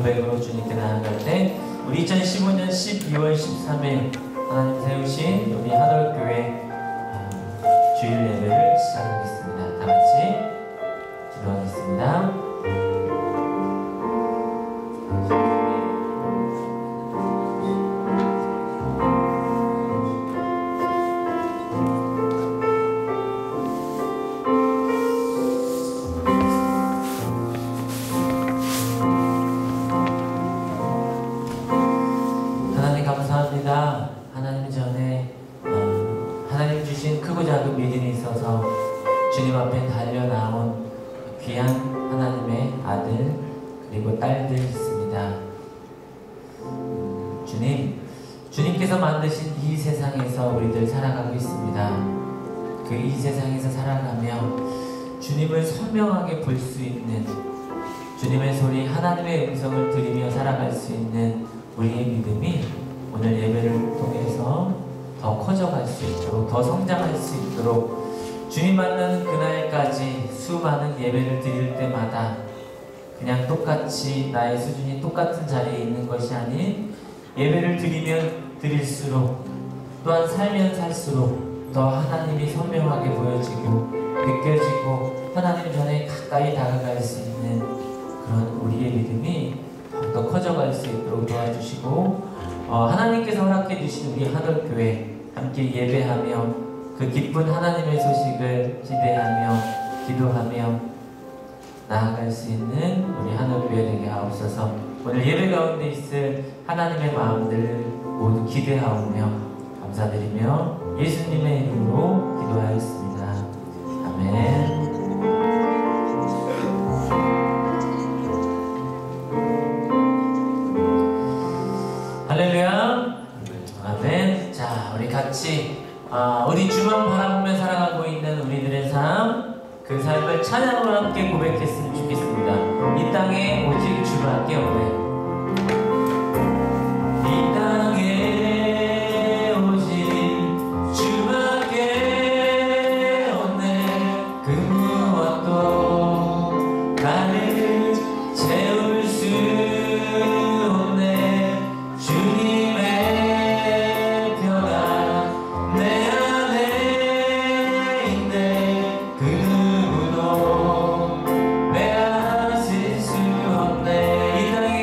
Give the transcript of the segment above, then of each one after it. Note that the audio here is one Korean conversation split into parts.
고백으로 주님께 나아갈 때 우리 2015년 12월 13일 하나님 세우신 우리 하늘교회 주일 예배를 시작하겠습니다. 다 같이 기도하겠습니다. 하나님 전에 하나님 주신 크고 작은 믿음이 있어서 주님 앞에 달려나온 귀한 하나님의 아들 그리고 딸들 있습니다. 주님께서 만드신 이 세상에서 우리들 살아가고 있습니다. 이 세상에서 살아가며 주님을 선명하게 볼 수 있는, 주님의 소리, 하나님의 음성을 들으며 살아갈 수 있는 우리의 믿음이 오늘 예배를 통해서 더 커져갈 수 있도록, 더 성장할 수 있도록, 주님 만나는 그날까지 수많은 예배를 드릴 때마다 그냥 똑같이 나의 수준이 똑같은 자리에 있는 것이 아닌, 예배를 드리면 드릴수록, 또한 살면 살수록 더 하나님이 선명하게 보여지고 느껴지고 하나님 전에 가까이 다가갈 수 있는 그런 우리의 믿음이 더 커져갈 수 있도록 도와주시고, 하나님께서 허락해 주신 우리 하늘교회 함께 예배하며 그 기쁜 하나님의 소식을 기대하며 기도하며 나아갈 수 있는 우리 하늘교회 되게 하옵소서. 오늘 예배 가운데 있을 하나님의 마음들을 모두 기대하오며 감사드리며 예수님의 이름으로 기도하였습니다. 아멘. 할렐루야. 아멘. 자, 우리 같이 우리 주만 바라보며 살아가고 있는 우리들의 삶, 그 삶을 찬양으로 함께 고백했으면 좋겠습니다. 이 땅에 오직 주밖에 없네. 이 땅에 오직 주밖에 없네. 그 무엇도 나를 채울 수 없네. 주님의 평안 내 안에 있네. 그 누구도 빼앗을 수 없네. 이 땅에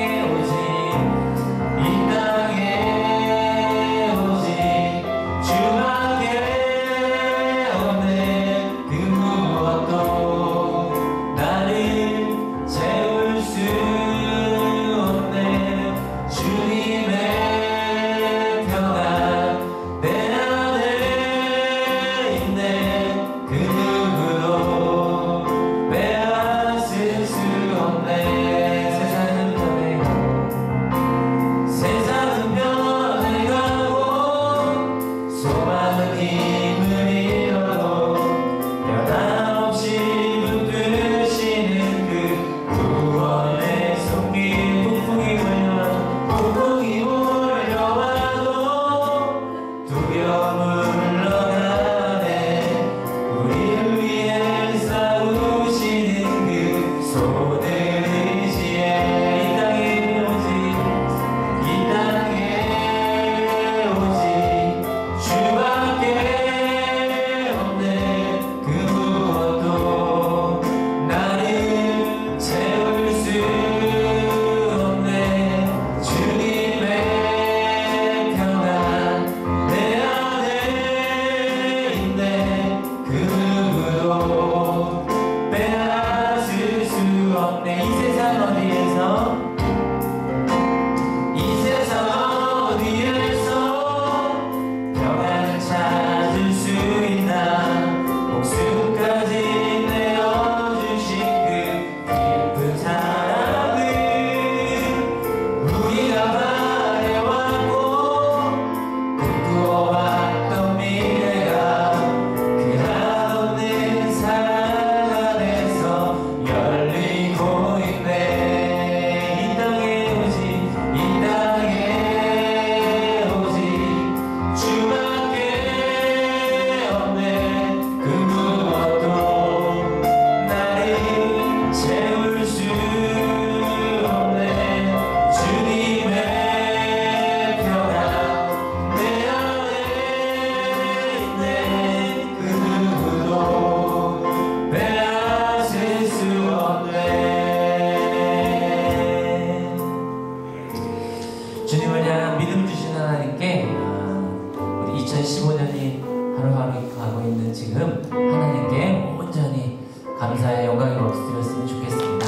2015년이 하루하루 가고 있는 지금 하나님께 온전히 감사의 영광의 박수 드렸으면 좋겠습니다.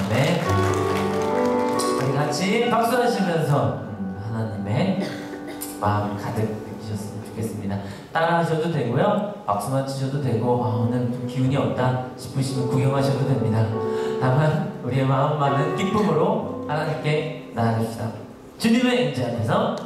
아멘. 우리 같이 박수하시면서 하나님의 마음 가득 느끼셨으면 좋겠습니다. 따라 하셔도 되고요, 박수만 치셔도 되고, 오늘 좀 기운이 없다 싶으시면 구경하셔도 됩니다. 다만 우리의 마음만은 기쁨으로 하나님께 나아갑시다. 주님의 임재 앞에서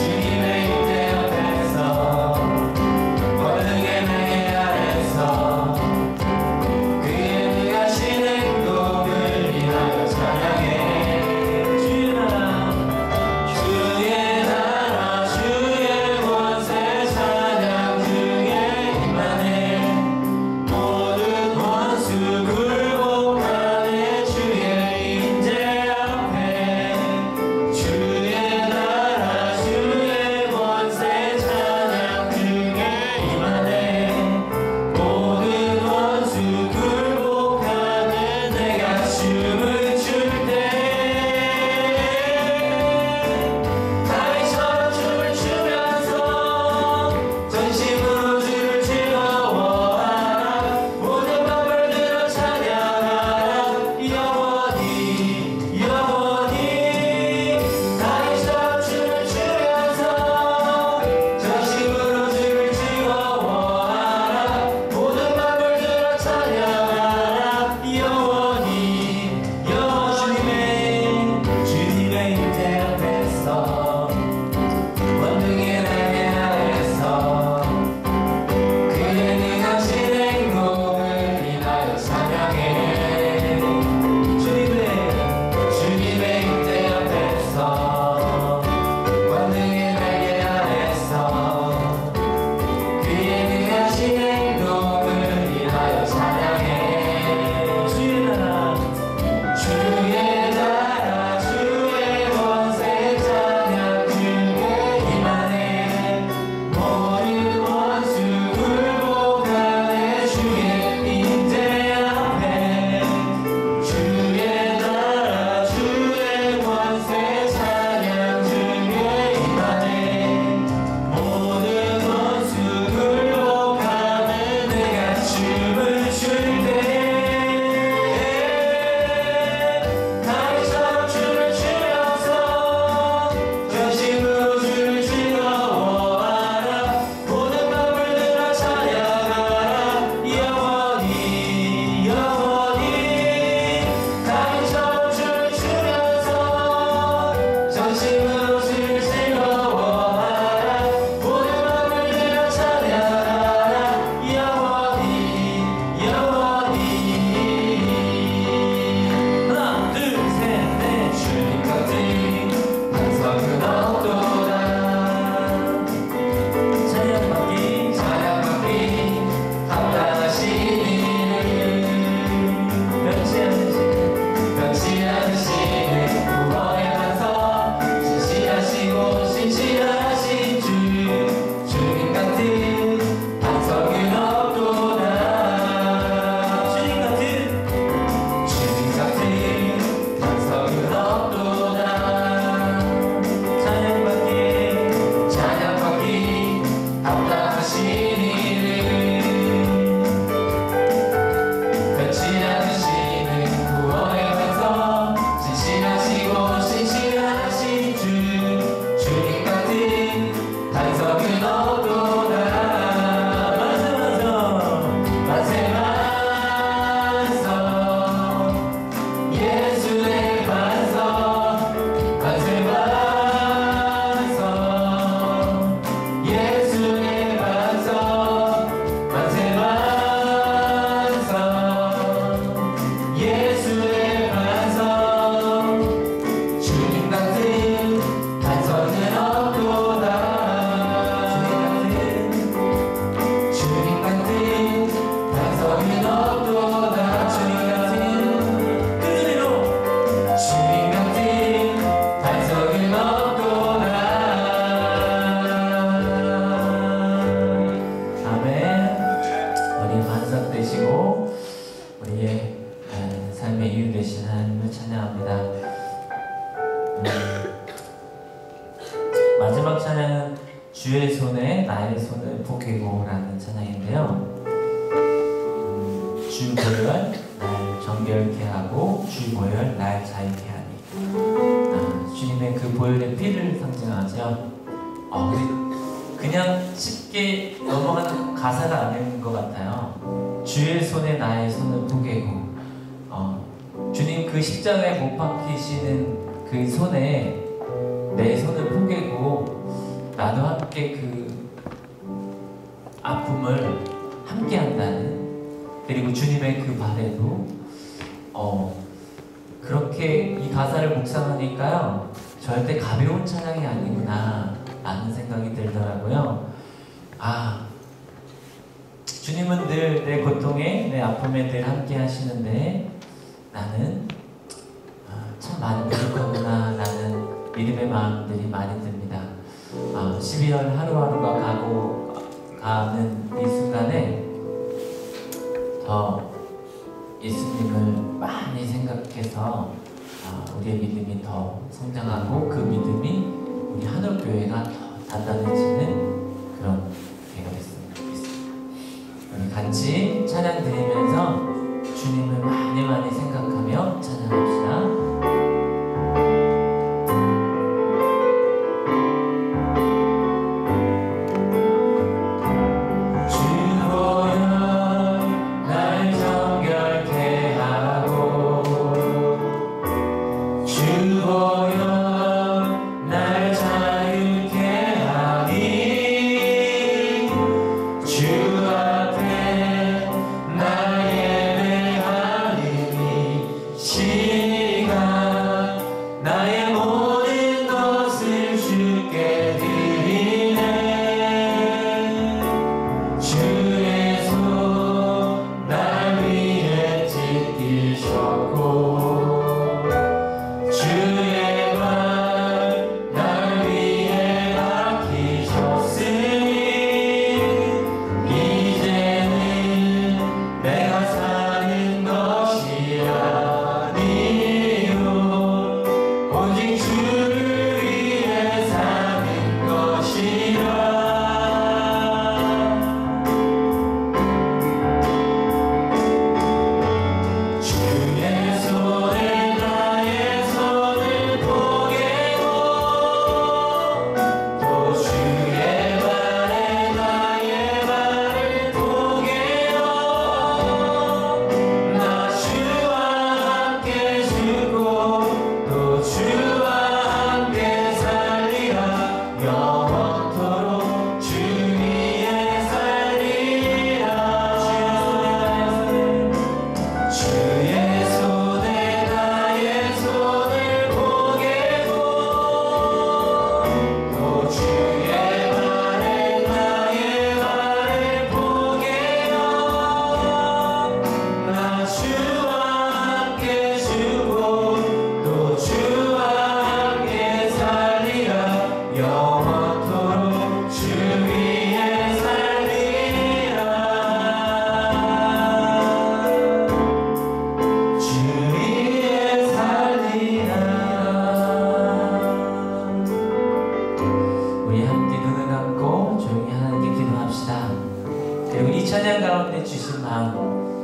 주님의 포개고라는 찬양인데요. 주 보혈 날 정결케 하고 주 보혈 날 자유케 하니. 주님의 그 보혈의 피를 상징하죠. 그냥 쉽게 넘어가는 가사가 아닌 것 같아요. 주의 손에 나의 손을 포개고, 주님 그 십자가에 못 박히시는 그 손에 내 손을 포개고 나도 함께 그 아픔을 함께 한다는, 그리고 주님의 그 발에도 그렇게 이 가사를 묵상하니까요, 절대 가벼운 찬양이 아니구나 라는 생각이 들더라고요. 주님은 늘 내 고통에, 내 아픔에 늘 함께 하시는데 나는 참 많이 부족하구나 라는 믿음의 마음들이 많이 듭니다. 12월 하루하루가 가는 이 순간에 더 예수님을 많이 생각해서 우리의 믿음이 더 성장하고 그 믿음이 우리 하늘교회가 더 단단해지는 그런 기회가 됐으면 좋겠습니다. 우리 같이 찬양 드리면서 주님을 많이 생각하며 찬양합시다.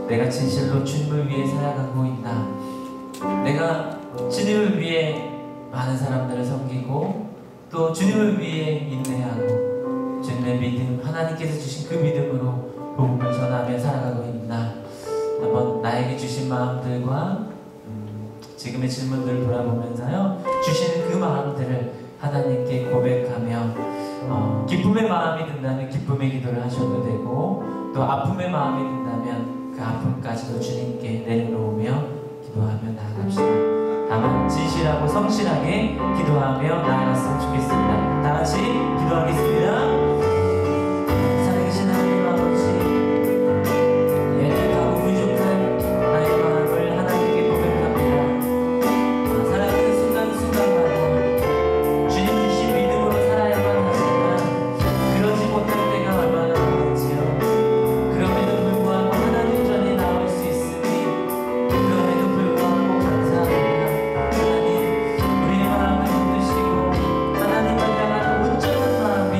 내가 진실로 주님을 위해 살아가고 있나? 내가 주님을 위해 많은 사람들을 섬기고 또 주님을 위해 인내하고 주님의 믿음, 하나님께서 주신 그 믿음으로 복음을 전하며 살아가고 있나? 한번 나에게 주신 마음들과 지금의 질문들을 돌아보면서요, 주시는 그 마음들을 하나님께 고백하며 기쁨의 마음이 든다면 기쁨의 기도를 하셔도 되고, 또 아픔의 마음이 든다면 그 아픔까지도 주님께 내려놓으며 기도하며 나아갑시다. 다만 진실하고 성실하게 기도하며 나아갔으면 좋겠습니다. 다 같이 기도하겠습니다. 살아계신 하나님 아버지, 애틋하고 부족한 나의 마음을 하나님께 고백합니다. 살아가는 순간순간마다 주님 주신 믿음으로 살아야만 하지만 그러지 못할 때가 얼마나 많은지요. 그럼에도 불구하고 하나님 전에 나올 수 있으니 그럼에도 불구하고 감사합니다. 하나님, 우리의 마음을 흔드시고 하나님을 향한 온전한 마음이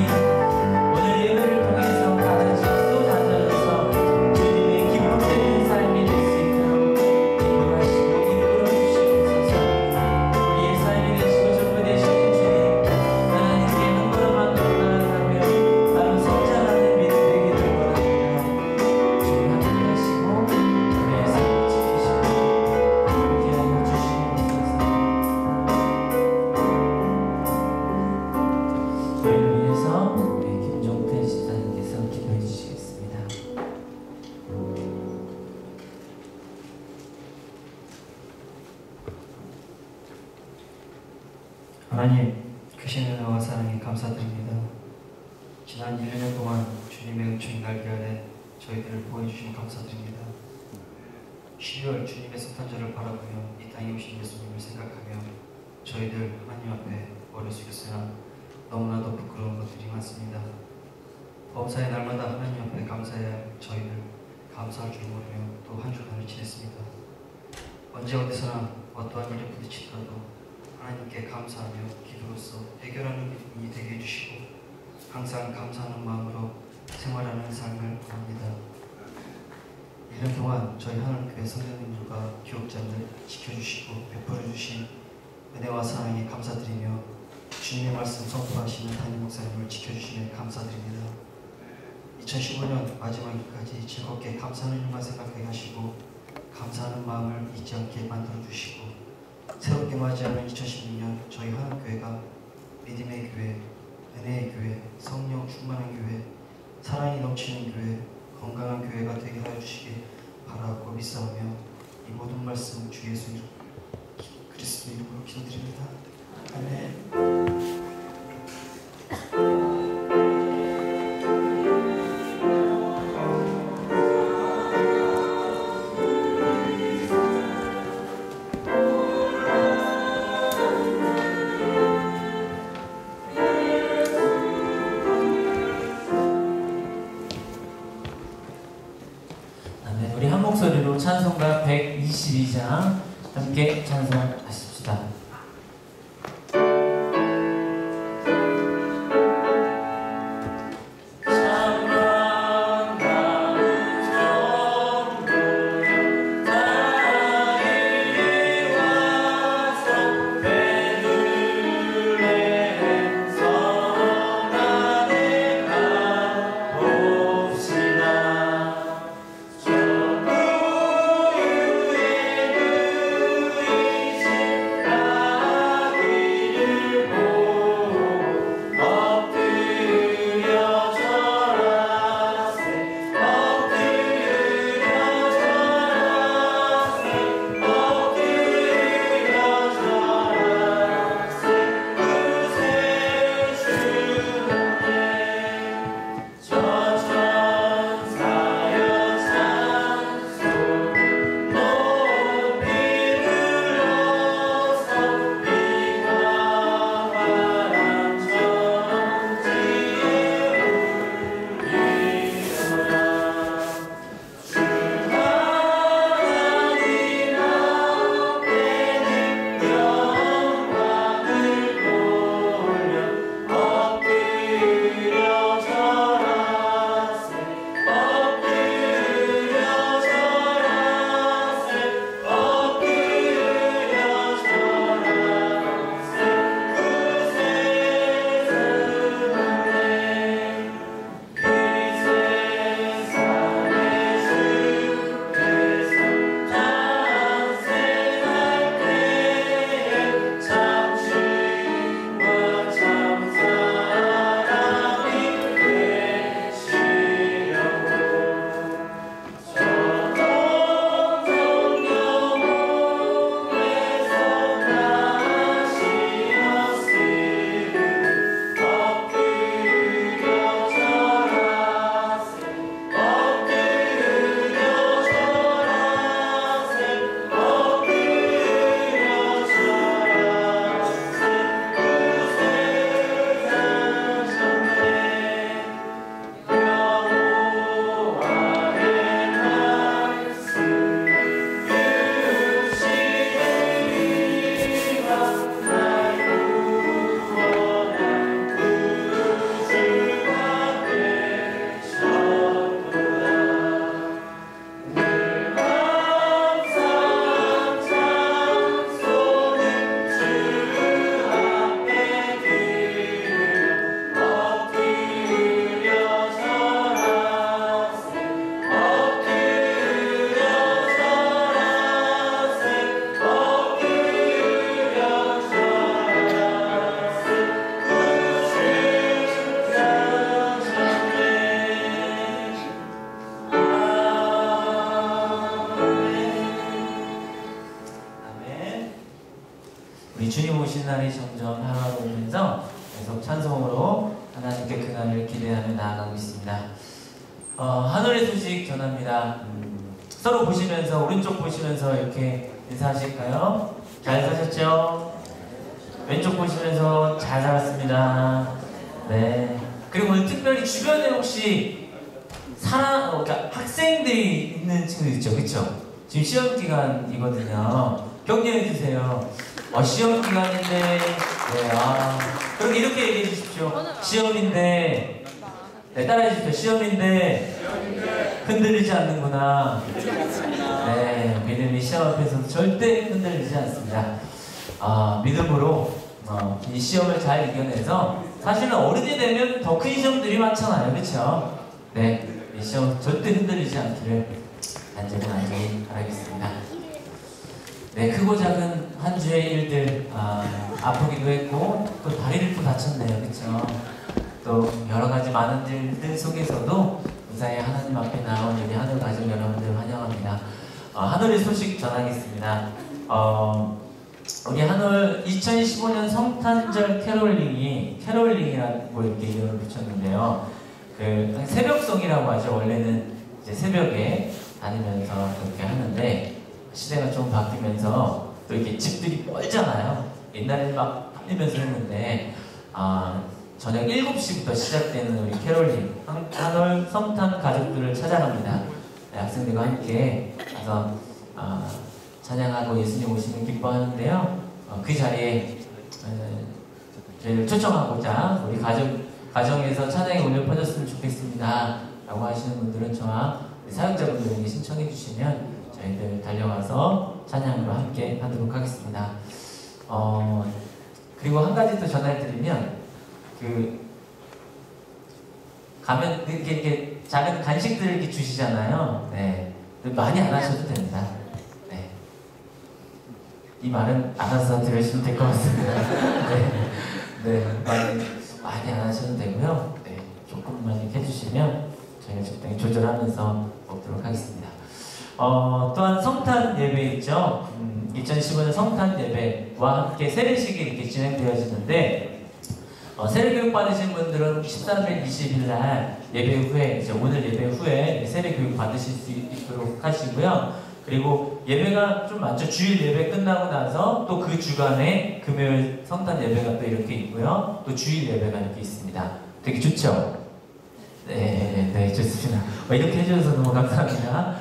하나님, 크신 은혜와 사랑에 감사드립니다. 지난 1년 동안 주님의 은총이 날개 아래 저희들을 보호해주신 감사드립니다. 12월 주님의 성탄절을 바라보며 이 땅에 오신 예수님을 생각하며 저희들 하나님 앞에 머리 숙였으나 너무나도 부끄러운 것들이 많습니다. 범사의 날마다 하나님 앞에 감사해야 할 저희들 감사할 줄 모르며 또 한 주간을 지냈습니다. 언제 어디서나 어떠한 일이 부딪히더라도 하나님께 감사하며 기도로서 해결하는 일이 되게 해주시고 항상 감사하는 마음으로 생활하는 삶을 바랍니다. 1년 동안 저희 하늘교회 성도님들과 교육자들 지켜주시고 베풀어주신 은혜와 사랑에 감사드리며 주님의 말씀 선포하시는 담임 목사님을 지켜주시며 감사드립니다. 2015년 마지막일까지 즐겁게 감사하는 일만 생각하게 하시고 감사하는 마음을 잊지 않게 만들어주시고 새롭게 맞이하는 2016년 저희 하늘교회가 믿음의 교회, 은혜의 교회, 성령 충만한 교회, 사랑이 넘치는 교회, 건강한 교회가 되게 하여 주시길 바라고 믿사오며 이 모든 말씀 주 예수 그리스도 이름으로 기도드립니다. 아멘. 우리 한 목소리로 찬송가 122장 함께 찬송하십시다. 주 오신 날이 점점 다가오면서 계속 찬송으로 하나님께 그날을 기대하며 나아가고 있습니다. 하늘의 소식 전합니다. 서로 보시면서, 오른쪽 보시면서 이렇게 인사하실까요? 잘 사셨죠? 왼쪽 보시면서 잘 살았습니다. 네. 그리고 오늘 특별히 주변에 혹시 그러니까 학생들이 있는 친구들 있죠? 그쵸? 지금 시험 기간이거든요. 격려해 주세요. 시험 기간인데, 네, 그럼 이렇게 얘기해 주십시오. 시험인데, 네, 따라해 주십시오. 시험인데, 흔들리지 않는구나. 네, 믿음이 시험 앞에서 절대 흔들리지 않습니다. 믿음으로 이 시험을 잘 이겨내서, 사실은 어른이 되면 더 큰 시험들이 많잖아요. 그쵸? 네, 이 시험 절대 흔들리지 않기를 간절히 바라겠습니다. 네, 크고 작은 한 주의 일들, 아프기도 했고, 또 다리를 또 다쳤네요. 그쵸? 또 여러 가지 많은 일들 속에서도 무사히 하나님 앞에 나온 우리 하늘 가족 여러분들 환영합니다. 하늘의 소식 전하겠습니다. 우리 하늘 2015년 성탄절 캐롤링이라고 이렇게 이름을 붙였는데요. 그 새벽송이라고 하죠. 원래는 이제 새벽에 다니면서 그렇게 하는데 시대가 좀 바뀌면서 또 이렇게 집들이 멀잖아요. 옛날에는 막 다니면서 했는데 저녁 7시부터 시작되는 우리 캐롤링 하늘 성탄 가족들을 찾아갑니다. 네, 학생들과 함께 가서 찬양하고 예수님 오시는 기뻐하는데요. 그 자리에 저희를 초청하고자 우리 가정에서 찬양이 울려 퍼졌으면 좋겠습니다 라고 하시는 분들은 저와 사역자분들에게 신청해 주시면 저희들 달려가서 찬양으로 함께 하도록 하겠습니다. 그리고 한 가지 또 전해드리면 가면 이렇게 작은 간식들을 이렇게 주시잖아요. 네, 많이 안 하셔도 됩니다. 네, 이 말은 알아서 들으시면 될 것 같습니다. 네, 많이 안 하셔도 되고요. 네, 조금만 이렇게 해주시면 저희가 적당히 조절하면서 먹도록 하겠습니다. 또한 성탄 예배 있죠. 2015년 성탄 예배와 함께 세례식이 이렇게 진행되어지는데 세례 교육 받으신 분들은 13일, 20일 날 예배 후에 이제 오늘 예배 후에 세례 교육 받으실 수 있도록 하시고요. 그리고 예배가 좀 많죠. 주일 예배 끝나고 나서 또 그 주간에 금요일 성탄 예배가 또 이렇게 있고요. 또 주일 예배가 이렇게 있습니다. 되게 좋죠? 네, 좋습니다. 이렇게 해주셔서 너무 감사합니다.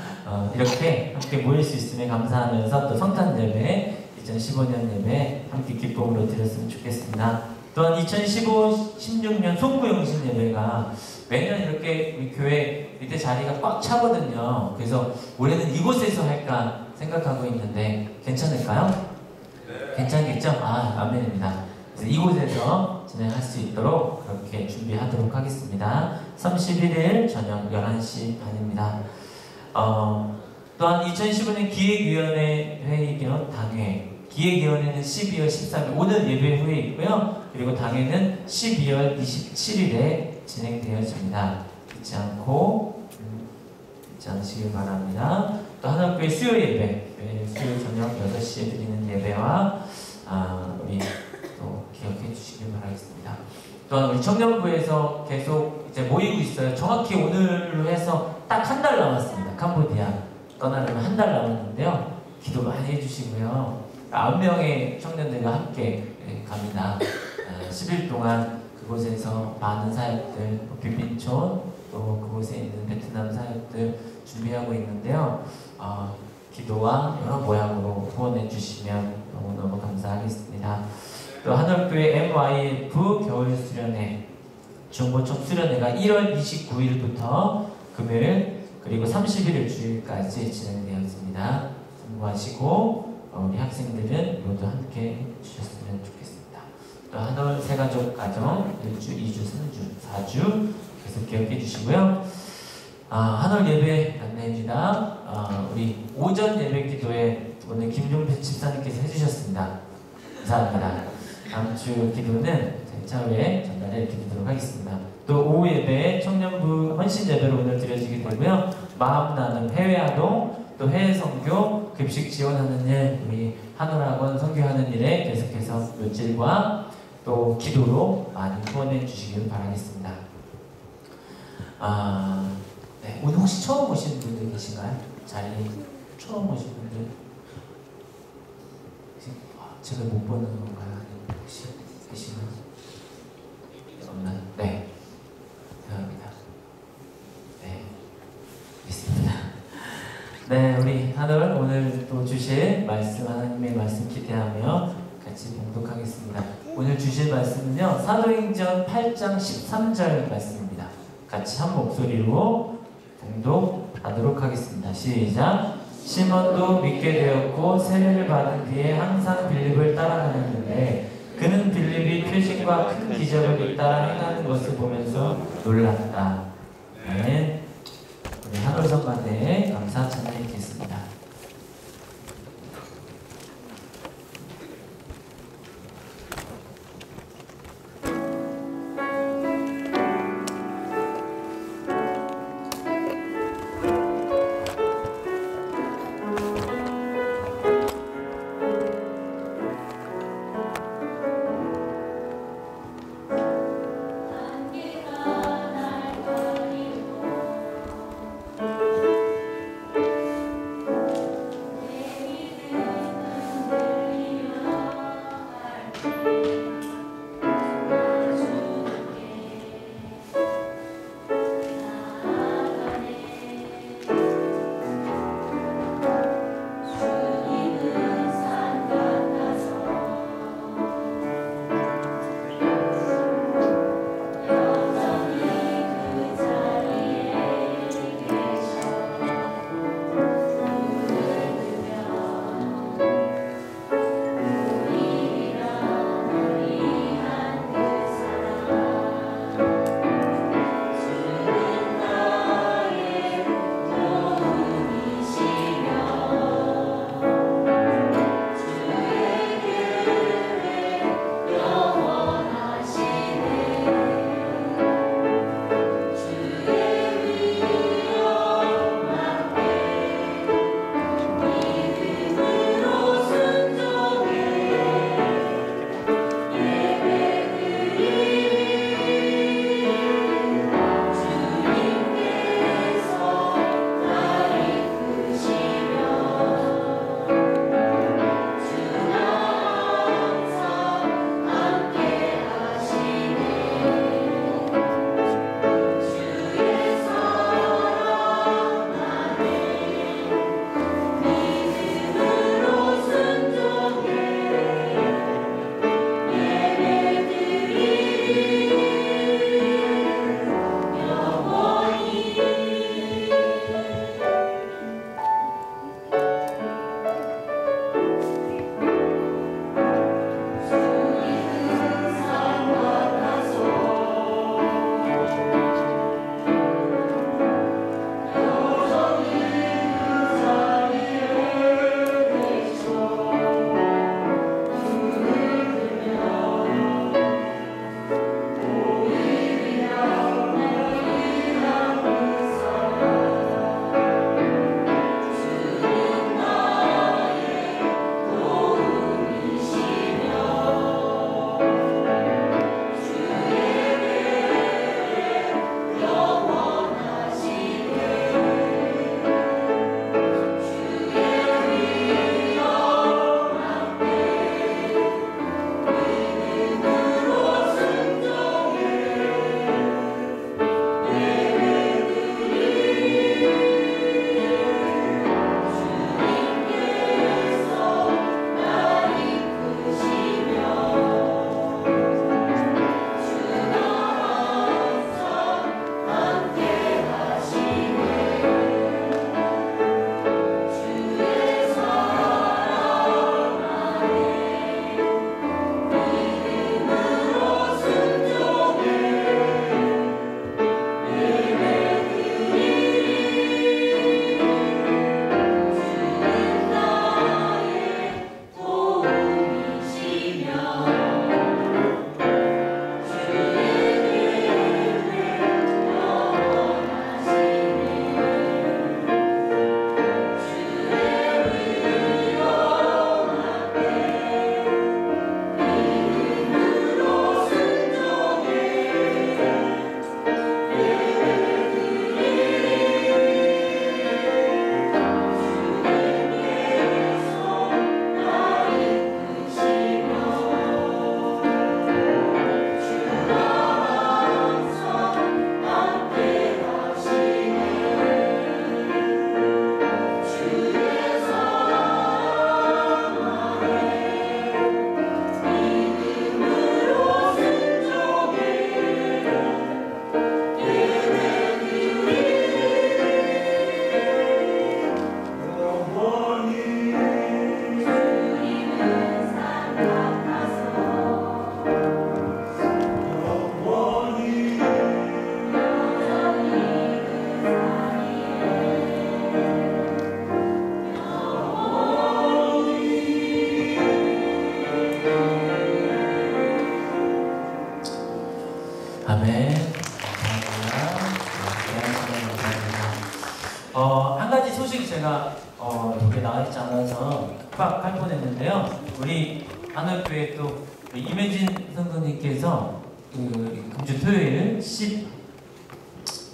이렇게 함께 모일 수 있으면 감사하면서 또 성탄 예배, 2015년 예배 함께 기쁨으로 드렸으면 좋겠습니다. 또한 2015-16년 송구영신 예배가 매년 이렇게 우리 교회 밑에 자리가 꽉 차거든요. 그래서 올해는 이곳에서 할까 생각하고 있는데 괜찮을까요? 네. 괜찮겠죠? 아멘입니다. 그래서 이곳에서 진행할 수 있도록 그렇게 준비하도록 하겠습니다. 31일 저녁 11시 반입니다. 또한 2015년 기획위원회 회의 겸 당회, 기획위원회는 12월 13일 오늘 예배 후에 있고요. 그리고 당회는 12월 27일에 진행되어집니다. 잊지 않으시길 바랍니다. 또 하나교회 수요 예배, 수요 저녁 6시에 드리는 예배와 우리 또 기억해 주시길 바라겠습니다. 또한 우리 청년부에서 계속 이제 모이고 있어요. 정확히 오늘로 해서 딱 한 달 남았습니다. 캄보디아 떠나려면 한 달 남았는데요. 기도 많이 해주시고요. 9명의 청년들과 함께 갑니다. 10일 동안 그곳에서 많은 사역들, 빌빈촌, 또 그곳에 있는 베트남 사역들 준비하고 있는데요. 기도와 여러 모양으로 후원해 주시면 너무너무 감사하겠습니다. 또 한월교회 MYF 겨울 수련회, 중고청 수련회가 1월 29일부터 금요일 그리고 31일 주일까지 진행되었습니다. 참고하시고 우리 학생들은 모두 함께 해주셨으면 좋겠습니다. 또 한월 새가족 가정 1주, 2주, 3주, 4주 계속 기억해 주시고요. 한월 예배 안내입니다. 우리 오전 예배 기도에 오늘 김종필 집사님께서 해주셨습니다. 감사합니다. 다음 주 기도는 차후에 전달해 드리도록 하겠습니다. 또 오후 예배 청년부 헌신 예배로 오늘 드려지게 되고요. 마음 나눔 해외 아동 또 해외 선교, 급식 지원하는 일, 우리 한올학원 선교하는 일에 계속해서 물질과 또 기도로 많이 후원해 주시길 바라겠습니다. 네, 오늘 혹시 처음 오신 분들 계신가요? 자리 처음 오신 분들? 제가 못 보는 건가요? 혹시 계시나요? 없나요? 네. 감사합니다. 네. 있습니다. 네, 우리 한올 오늘 또 주실 말씀, 하나님의 말씀 기대하며 같이 봉독하겠습니다. 오늘 주실 말씀은요, 사도행전 8장 13절 말씀입니다. 같이 한 목소리로 봉독하도록 하겠습니다. 시작! 시몬도 믿게 되었고 세례를 받은 뒤에 항상 빌립을 따라다녔는데 그는 빌립이 표징과 큰 기적을 잇따라 행하는 것을 보면서 놀랐다. 네. 우리 한올 선반대에 감사 찬양했겠습니다. 안개가 날 한 가지 소식 제가 이렇게 나와 있지 않아서 빡 할 뻔했는데요. 우리 한월교회 또 이매진 선생님께서 금주 토요일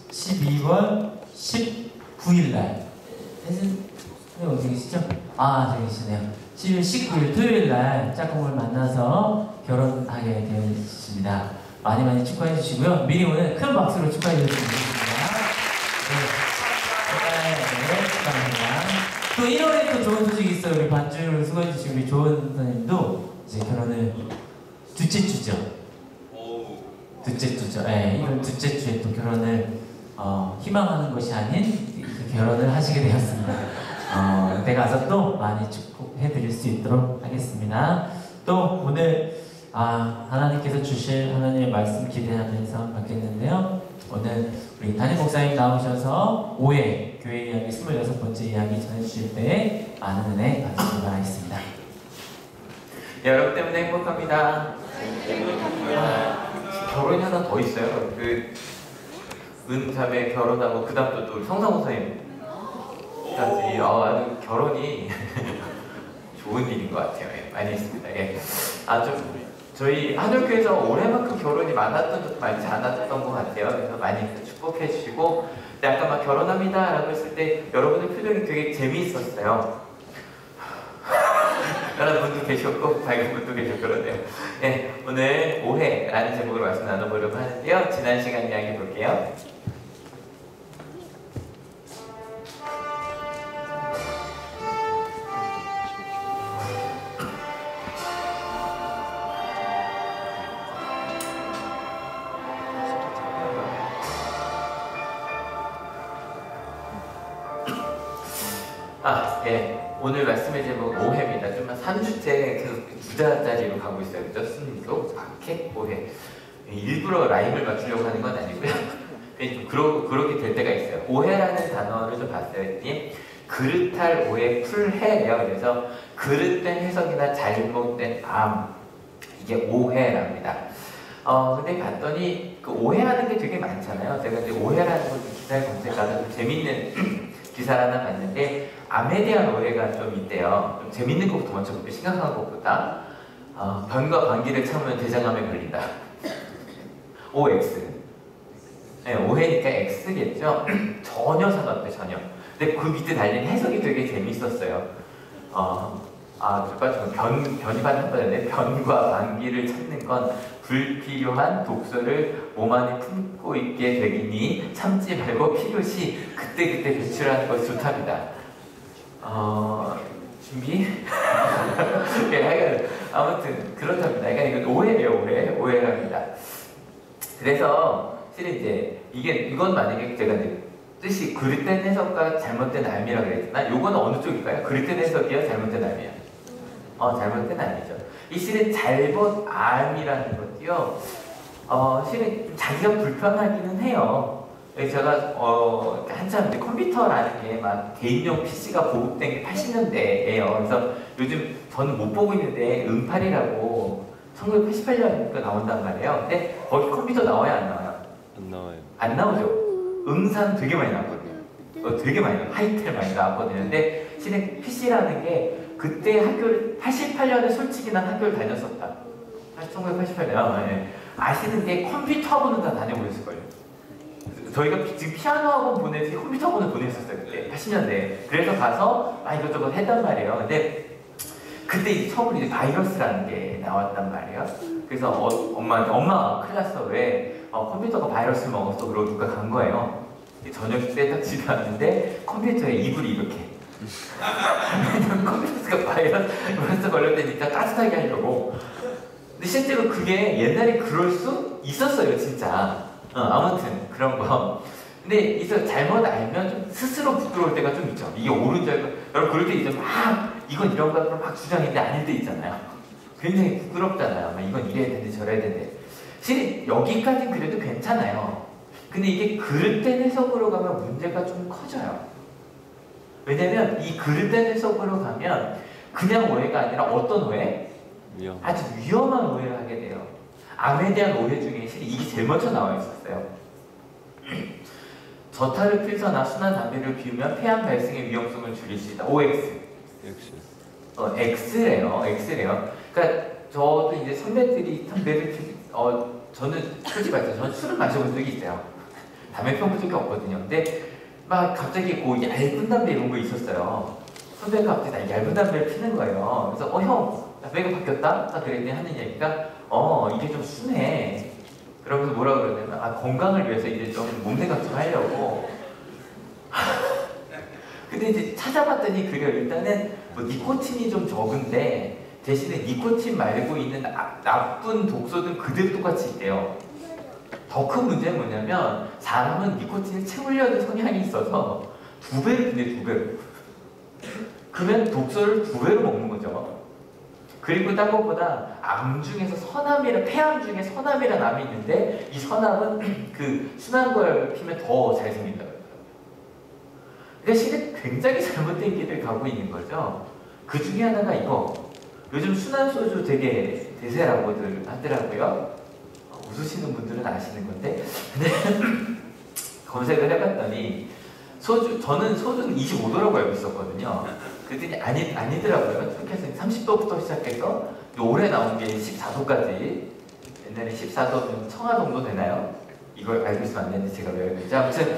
12월 19일 날 어디 계시죠? 저기 계시네요. 12월 19일 토요일 날 짝꿍을 만나서 결혼하게 되었습니다. 많이 축하해 주시고요. 미리 오늘 큰 박수로 축하해 주시면 좋겠습니다. 네, 축하합니다. 또 1월에 또 좋은 소식이 있어요. 우리 반주를 수고해 주신 우리 조은 선생님도 이제 결혼을 둘째 주죠. 둘째 주죠. 네, 이번 둘째 주에 또 결혼을 희망하는 것이 아닌 결혼을 하시게 되었습니다. 그때 가서 또 많이 축복해 드릴 수 있도록 하겠습니다. 또 오늘 하나님께서 주실 하나님의 말씀 기대하면서 받겠는데요. 오늘 우리 담임 목사님 나오셔서 오해 교회 이야기 26번째 이야기 전해주실 때 많은 은혜 받으시기 바라겠습니다. 여러분 때문에 행복합니다. 결혼이 하나 더 있어요. 은자매 결혼하고 그 다음 또 성상 목사님 까지 아주 결혼이 좋은 일인 것 같아요. 많이 했습니다. 좀 저희 한울교회에서 올해만큼 결혼이 많았던 적도 많지 않았던 것 같아요. 그래서 많이 축복해 주시고, 아까 막 결혼합니다 라고 했을 때 여러분의 표정이 되게 재미있었어요. 여러 분도 계셨고 밝은 분도 계셨고 그러네요. 오늘 오해라는 제목으로 말씀 나눠보려고 하는데요. 지난 시간 이야기 볼게요. 오늘 말씀의 제목 오해입니다. 좀 3주째 계속 주자자리로 가고 있어요. 그죠? 순도, 박해, 오해. 일부러 라임을 맞추려고 하는 건 아니고요. 좀 그렇게 될 때가 있어요. 오해라는 단어를 좀 봤어요. 그릇할 오해 풀해예요. 그래서 그릇된 해석이나 잘못된 암, 이게 오해랍니다. 근데 봤더니 그 오해하는 게 되게 많잖아요. 제가 이제 오해라는 걸 기사에 검색하면서 재밌는 기사를 하나 봤는데 암에 대한 오해가 좀 있대요. 좀 재밌는 것부터 먼저 볼게요. 심각한 것보다. 변과 방귀를 참으면 대장암에 걸린다. OX. 네, 오해니까 X겠죠? 전혀 상관없대, 전혀. 근데 그 밑에 달린 해석이 되게 재밌었어요. 변이반 한 번인데, 변과 방귀를 찾는 건 불필요한 독소를 몸 안에 품고 있게 되기니 참지 말고 필요시 그때그때 배출하는 것이 좋답니다. 준비? 아무튼 그렇답니다. 그러니까 이건 오해예요, 오해랍니다. 그래서 실은 이제 이건 만약에 제가 이제 뜻이 그릇된 해석과 잘못된 암이라고 그랬지만 요거는 어느 쪽일까요? 그릇된 해석이요? 잘못된 암이요? 잘못된 암이죠. 이 실은 잘못 암이라는 것도요. 실은 자기가 불편하기는 해요. 제가 한참 이제 컴퓨터라는 게 막 개인용 PC가 보급된 게 80년대예요. 그래서 요즘 저는 못 보고 있는데 응팔이라고 1988년이니까 나온단 말이에요. 근데 거기 컴퓨터 나와요, 안 나와요? 안 나와요. 안 나오죠. 응산 되게 많이 나왔거든요. 되게 많이 하이텔 많이 나왔거든요. 근데 실은 PC라는 게 그때 학교를 88년에 솔직히 난 학교를 다녔었다. 1988년. 아시는 게 컴퓨터 학원은 다 다녀보셨을걸요. 저희가 지금 피아노 학원 보내지 컴퓨터 학원을 보냈었어요. 그때 80년대. 그래서 가서 이것저것 했단 말이에요. 근데 그때 이제 처음으로 이제 바이러스라는 게 나왔단 말이에요. 그래서 엄마한테 엄마 큰일 났어. 왜 컴퓨터가 바이러스를 먹었어. 그러고 누가 간 거예요. 저녁 때 딱 집에 왔는데 컴퓨터에 이불이 이렇게. 컴퓨터가 바이러스 걸렸다니까 따뜻하게 하려고. 근데 실제로 그게 옛날에 그럴 수 있었어요, 진짜. 아무튼 그런 거. 근데 이제 잘못 알면 좀 스스로 부끄러울 때가 좀 있죠. 이게 옳은 줄 알고 여러분 그럴 때 이제 막 이건 이런 거라고 막 주장했는데 아닐 때 있잖아요. 굉장히 부끄럽잖아요. 이건 이래야 되는데 저래야 되는데. 실은 여기까지는 그래도 괜찮아요. 근데 이게 그릇된 해석으로 가면 문제가 좀 커져요. 왜냐면 이 그릇된 해석으로 가면 그냥 오해가 아니라 어떤 오해? 아주 위험한 오해를 하게 돼요. 암에 대한 오해 중에 실은 이게 제일 먼저 나와 있었어요. 저탄을 필터나 순한 담배를 피우면 폐암 발생의 위험성을 줄일 수 있다. OX. X래요. 그러니까 저도 이제 선배들이 담배를 저는 솔직히 말해서 저는 술을 마셔본 적이 있어요. 담배 펴본 적이 없거든요. 근데 막 갑자기 그 얇은 담배 이런 거 있었어요. 선배가 갑자기 얇은 담배를 피는 거예요. 그래서 형 담배가 바뀌었다? 딱 그랬더니 하는 얘기가 이게 좀 순해. 그러면서 뭐라 그러냐면 건강을 위해서 이제 좀 몸생각 좀 하려고. 근데 이제 찾아봤더니 그게 일단은 뭐 니코틴이 좀 적은데 대신에 니코틴 말고 있는 나쁜 독소든 그대로 똑같이 있대요. 더 큰 문제는 뭐냐면 사람은 니코틴을 채우려는 성향이 있어서 2배를 핀대, 2배로. 그러면 독소를 2배로 먹는 거죠. 그리고 딴 것보다 암 중에서 폐암 중에 선암이라는 암이 있는데 이 선암은 그 순한 걸 피면 더 잘 생긴다고 해요. 그러니까 실은 굉장히 잘못된 길을 가고 있는 거죠. 그 중에 하나가 이거. 요즘 순한 소주 되게 대세라고들 하더라고요. 웃으시는 분들은 아시는 건데. 근데 검색을 해봤더니 저는 소주는 25도라고 알고 있었거든요. 그랬더니 아니더라고요. 특히 30도부터 시작해서 올해 나온 게 14도까지. 옛날에 14도면 청하 정도 되나요? 이걸 알고 있으면 안 되는데 제가 왜 알고 있지? 아무튼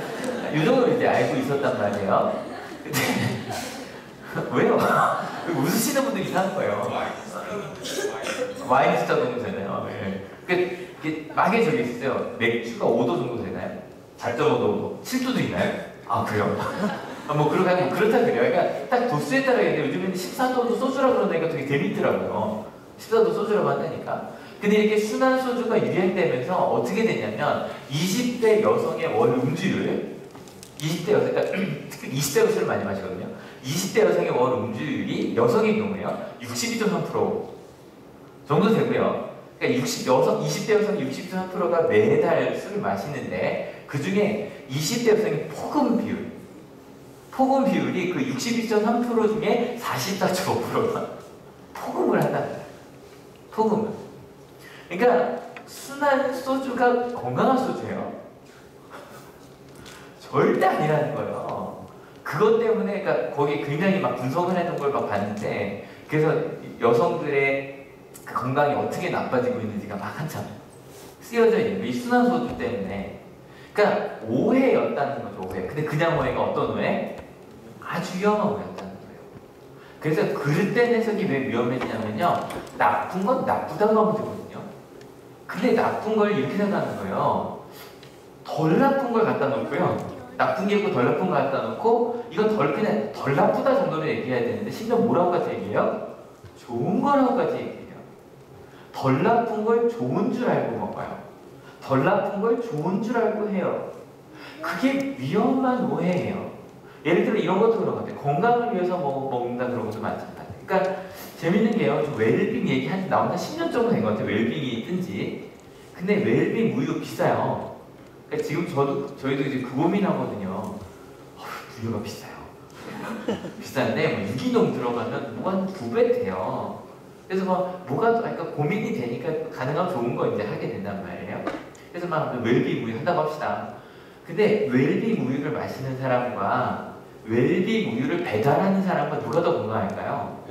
이 정도로 이제 알고 있었단 말이에요. 근데 왜요? 웃으시는 분들 이상한 거예요. 와인 숫자 정도 되나요? 네. 이게 막에 저기 있어요. 맥주가 5도 정도 되나요? 4.5도, 7도도 있나요? 아 그래요? 뭐 그렇다 그래요. 그러니까 딱 도수에 따라 얘기해요. 요즘에는 14도도 소주라고 그러니까 되게 재밌더라고요. 14도 소주라고 한다니까. 근데 이렇게 순한 소주가 유행되면서 어떻게 되냐면 20대 여성의 월 음주율 20대 여성, 그러니까 특히 20대 여성을 많이 마시거든요. 20대 여성의 월 음주율이 여성의 경우에요 62.3% 정도 되고요. 그러니까 20대 여성 62.3%가 매달 술을 마시는데 그 중에 20대 여성의 폭음 비율이 그 62.3% 중에 44.5%가 폭음을 한다는 거예요. 폭음을. 그러니까 순한 소주가 건강한 소주예요. 절대 아니라는 거예요. 그것 때문에 그러니까 거기 굉장히 막 분석을 해놓은 걸 막 봤는데 그래서 여성들의 그 건강이 어떻게 나빠지고 있는지가 막 한참 쓰여져 있는 이 순한 소주 때문에. 그러니까 오해였다는 거죠. 오해. 근데 그냥 오해가 어떤 오해? 아주 위험한 오해였다는 거예요. 그래서 그릇된 해석이 왜 위험해지냐면요. 나쁜 건 나쁘다고 하면 되거든요. 근데 나쁜 걸 이렇게 생각하는 거예요. 덜 나쁜 걸 갖다 놓고요. 나쁜 게 있고 덜 나쁜 걸 갖다 놓고 이건 그냥 덜 나쁘다 정도로 얘기해야 되는데 심지어 뭐라고까지 얘기해요? 좋은 거라고까지 얘기해요. 덜 나쁜 걸 좋은 줄 알고 먹어요. 덜 나쁜 걸 좋은 줄 알고 해요. 그게 위험한 오해예요. 예를 들어 이런 것도 그런 것 같아요. 건강을 위해서 먹는다 그런 것도 많잖아요. 그러니까 재밌는 게요. 좀 웰빙 얘기 나온 지 10년 정도 된 것 같아요. 웰빙이 뜬지. 근데 웰빙 우유 비싸요. 그러니까 지금 저희도 이제 그 고민하거든요. 우유가 비싸요. 비싼데 뭐 유기농 들어가면 뭐가 한 2배 돼요. 그래서 그러니까 고민이 되니까 가능하면 좋은 거 이제 하게 된단 말이에요. 그래서 막 웰빙 우유 한다고 합시다. 근데 웰빙 우유를 마시는 사람과 웰빙 우유를 배달하는 사람과 누가 더 건강할까요?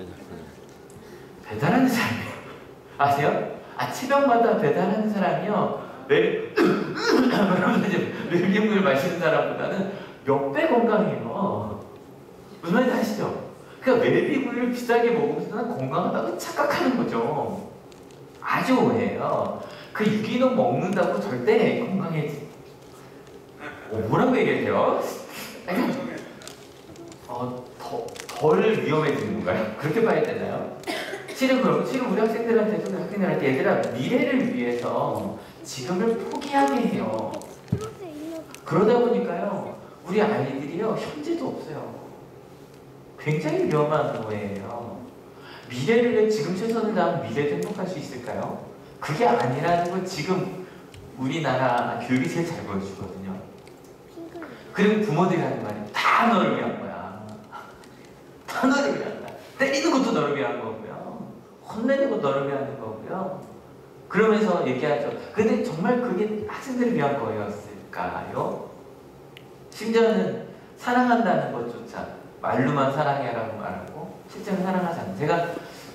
배달하는 사람이요. 아세요? 아침형마다 배달하는 사람이요. 웰빙 우유를 마시는 사람보다는 몇 배 건강해요. 무슨 말인지 아시죠? 그러니까 웰빙 우유를 비싸게 먹으면서는 건강하다고 착각하는 거죠. 아주 오해예요. 그 유기농 먹는다고 절대 건강해지. 뭐라고 얘기해요? 덜 위험해지는 건가요? 그렇게 봐야 되나요? 실은 우리 학생들한테 얘들아 미래를 위해서 지금을 포기하게 해요. 그러다 보니까요 우리 아이들이요 현재도 없어요. 굉장히 위험한 오해예요. 미래를 위해 지금 최선을 다하면 미래도 행복할 수 있을까요? 그게 아니라는 걸 지금 우리나라 교육이 제일 잘 보여주거든요. 그리고 부모들이 하는 말이 다 너를 위한 거야. 다 너를 위한 거야. 때리는 것도 너를 위한 거고요. 혼내는 것도 너를 위한 거고요. 그러면서 얘기하죠. 근데 정말 그게 학생들을 위한 거였을까요? 심지어는 사랑한다는 것조차 말로만 사랑해라고 말하고 실제로 사랑하지 않는. 제가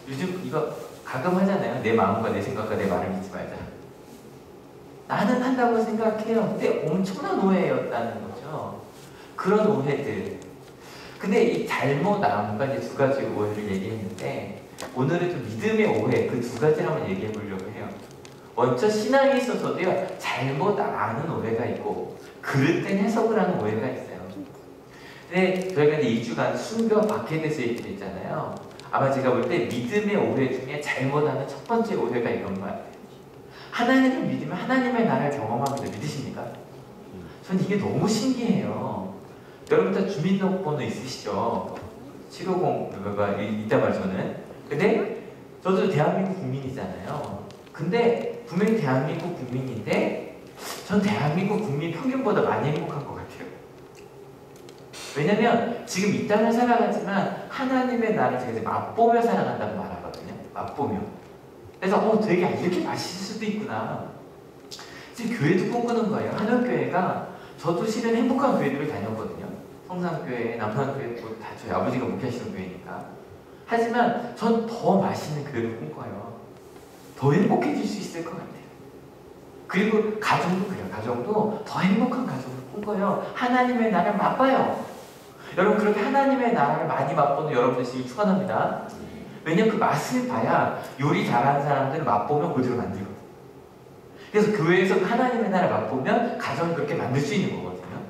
요즘 이거 가끔 하잖아요. 내 마음과 내 생각과 내 말을 믿지 말자. 나는 한다고 생각해요. 근데 엄청난 오해였다는 거죠. 그런 오해들. 근데 이 잘못함과 이제 두 가지 오해를 얘기했는데 오늘은 좀 믿음의 오해 그 두 가지를 한번 얘기해 보려고 해요. 먼저 신앙에 있어서도요 잘못 아는 오해가 있고 그릇된 해석을 하는 오해가 있어요. 근데 저희가 이제 2주간 순교와 박해에 대해서 얘기했잖아요. 아마 제가 볼 때 믿음의 오해 중에 잘못하는 첫 번째 오해가 이런 것 같아요. 하나님을 믿으면 하나님의 나라를 경험합니다. 믿으십니까? 전 이게 너무 신기해요. 여러분 다 주민등록번호 있으시죠? 750가 있단 말이죠 저는. 근데 저도 대한민국 국민이잖아요. 근데 분명히 대한민국 국민인데 전 대한민국 국민 평균보다 많이 행복한 것 같아요. 왜냐면 지금 이 땅을 살아가지만 하나님의 나라를 제가 이제 맛보며 살아간다고 말하거든요. 맛보며. 그래서 되게 이렇게 맛있을 수도 있구나. 지금 교회도 꿈꾸는 거예요. 한옥교회가 저도 실은 행복한 교회들을 다녔거든요. 성산교회, 남산교회 다 저희 아버지가 목회하시는 교회니까. 하지만 전 더 맛있는 교회를 꿈꿔요. 더 행복해질 수 있을 것 같아요. 그리고 가정도 그래요. 가정도 더 행복한 가정을 꿈꿔요. 하나님의 나라를 맛봐요. 여러분 그렇게 하나님의 나라를 많이 맛보는 여러분 되시길 축원합니다. 왜냐면 그 맛을 봐야 요리 잘하는 사람들은 맛보면 그대로 만들거든요. 그래서 교회에서 하나님의 나라를 맛보면 가정을 그렇게 만들 수 있는 거거든요.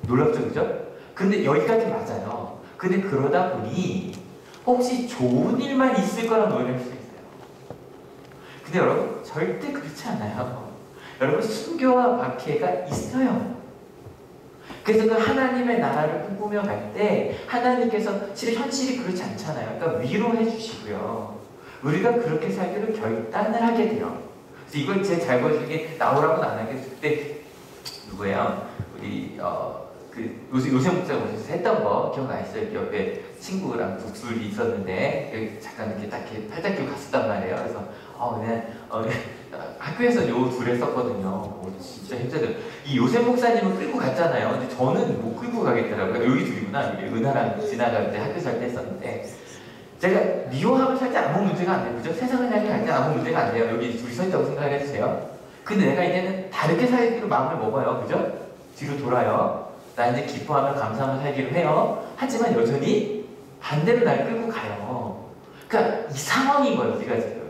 놀랍죠, 그죠? 근데 여기까지 맞아요. 근데 그러다 보니 혹시 좋은 일만 있을 거라는 오해를 할 수 있어요. 근데 여러분 절대 그렇지 않아요. 여러분 순교와 박해가 있어요. 그래서 그 하나님의 나라를 꿈꾸며 갈 때 하나님께서 실은 현실이 그렇지 않잖아요. 그러니까 위로해 주시고요. 우리가 그렇게 살기로 결단을 하게 돼요. 그래서 이걸 제 잘보시게 나오라고는 안 하겠어요. 그때 누구예요? 우리 요새 목사가 오셔서 했던 거 기억나시죠? 옆에 친구랑 독술이 있었는데 잠깐 이렇게 딱 이렇게 팔짱 끼고 갔었단 말이에요. 그래서 학교에서 요 둘 했었거든요. 진짜 힘들어요. 이 요셉 목사님은 끌고 갔잖아요. 근데 저는 못 끌고 가겠더라고요. 여기 둘이구나. 은하랑 지나갈 때 학교 살 때 했었는데 제가 미워하면 살때 아무 문제가 안 돼요. 그죠? 세상을 향해 갈 때 아무 문제가 안 돼요. 여기 둘이 서 있다고 생각해 주세요. 근데 내가 이제는 다르게 살기로 마음을 먹어요. 그죠? 뒤로 돌아요. 나 이제 기뻐하며 감사하며 살기로 해요. 하지만 여전히 반대로 날 끌고 가요. 그러니까 이 상황인 거예요. 우리가 지금.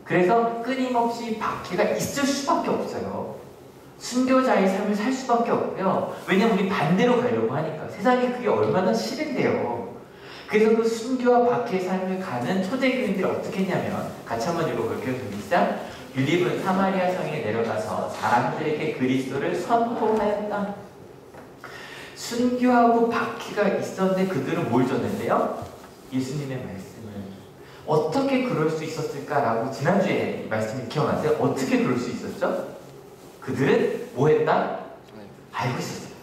그래서 끊임없이 박해가 있을 수밖에 없어요. 순교자의 삶을 살 수밖에 없고요. 왜냐면 우리 반대로 가려고 하니까. 세상에 그게 얼마나 싫은데요. 그래서 그 순교와 박해의 삶을 가는 초대교인들이 어떻게 했냐면 같이 한번 읽어볼게요. 시작. 빌립은 사마리아 성에 내려가서 사람들에게 그리스도를 선포하였다. 순교하고 박해가 있었는데 그들은 뭘 전했대요? 예수님의 말씀을. 어떻게 그럴 수 있었을까라고 지난주에 말씀이 기억나세요? 어떻게 그럴 수 있었죠? 그들은 뭐 했다? 알고 있었어요.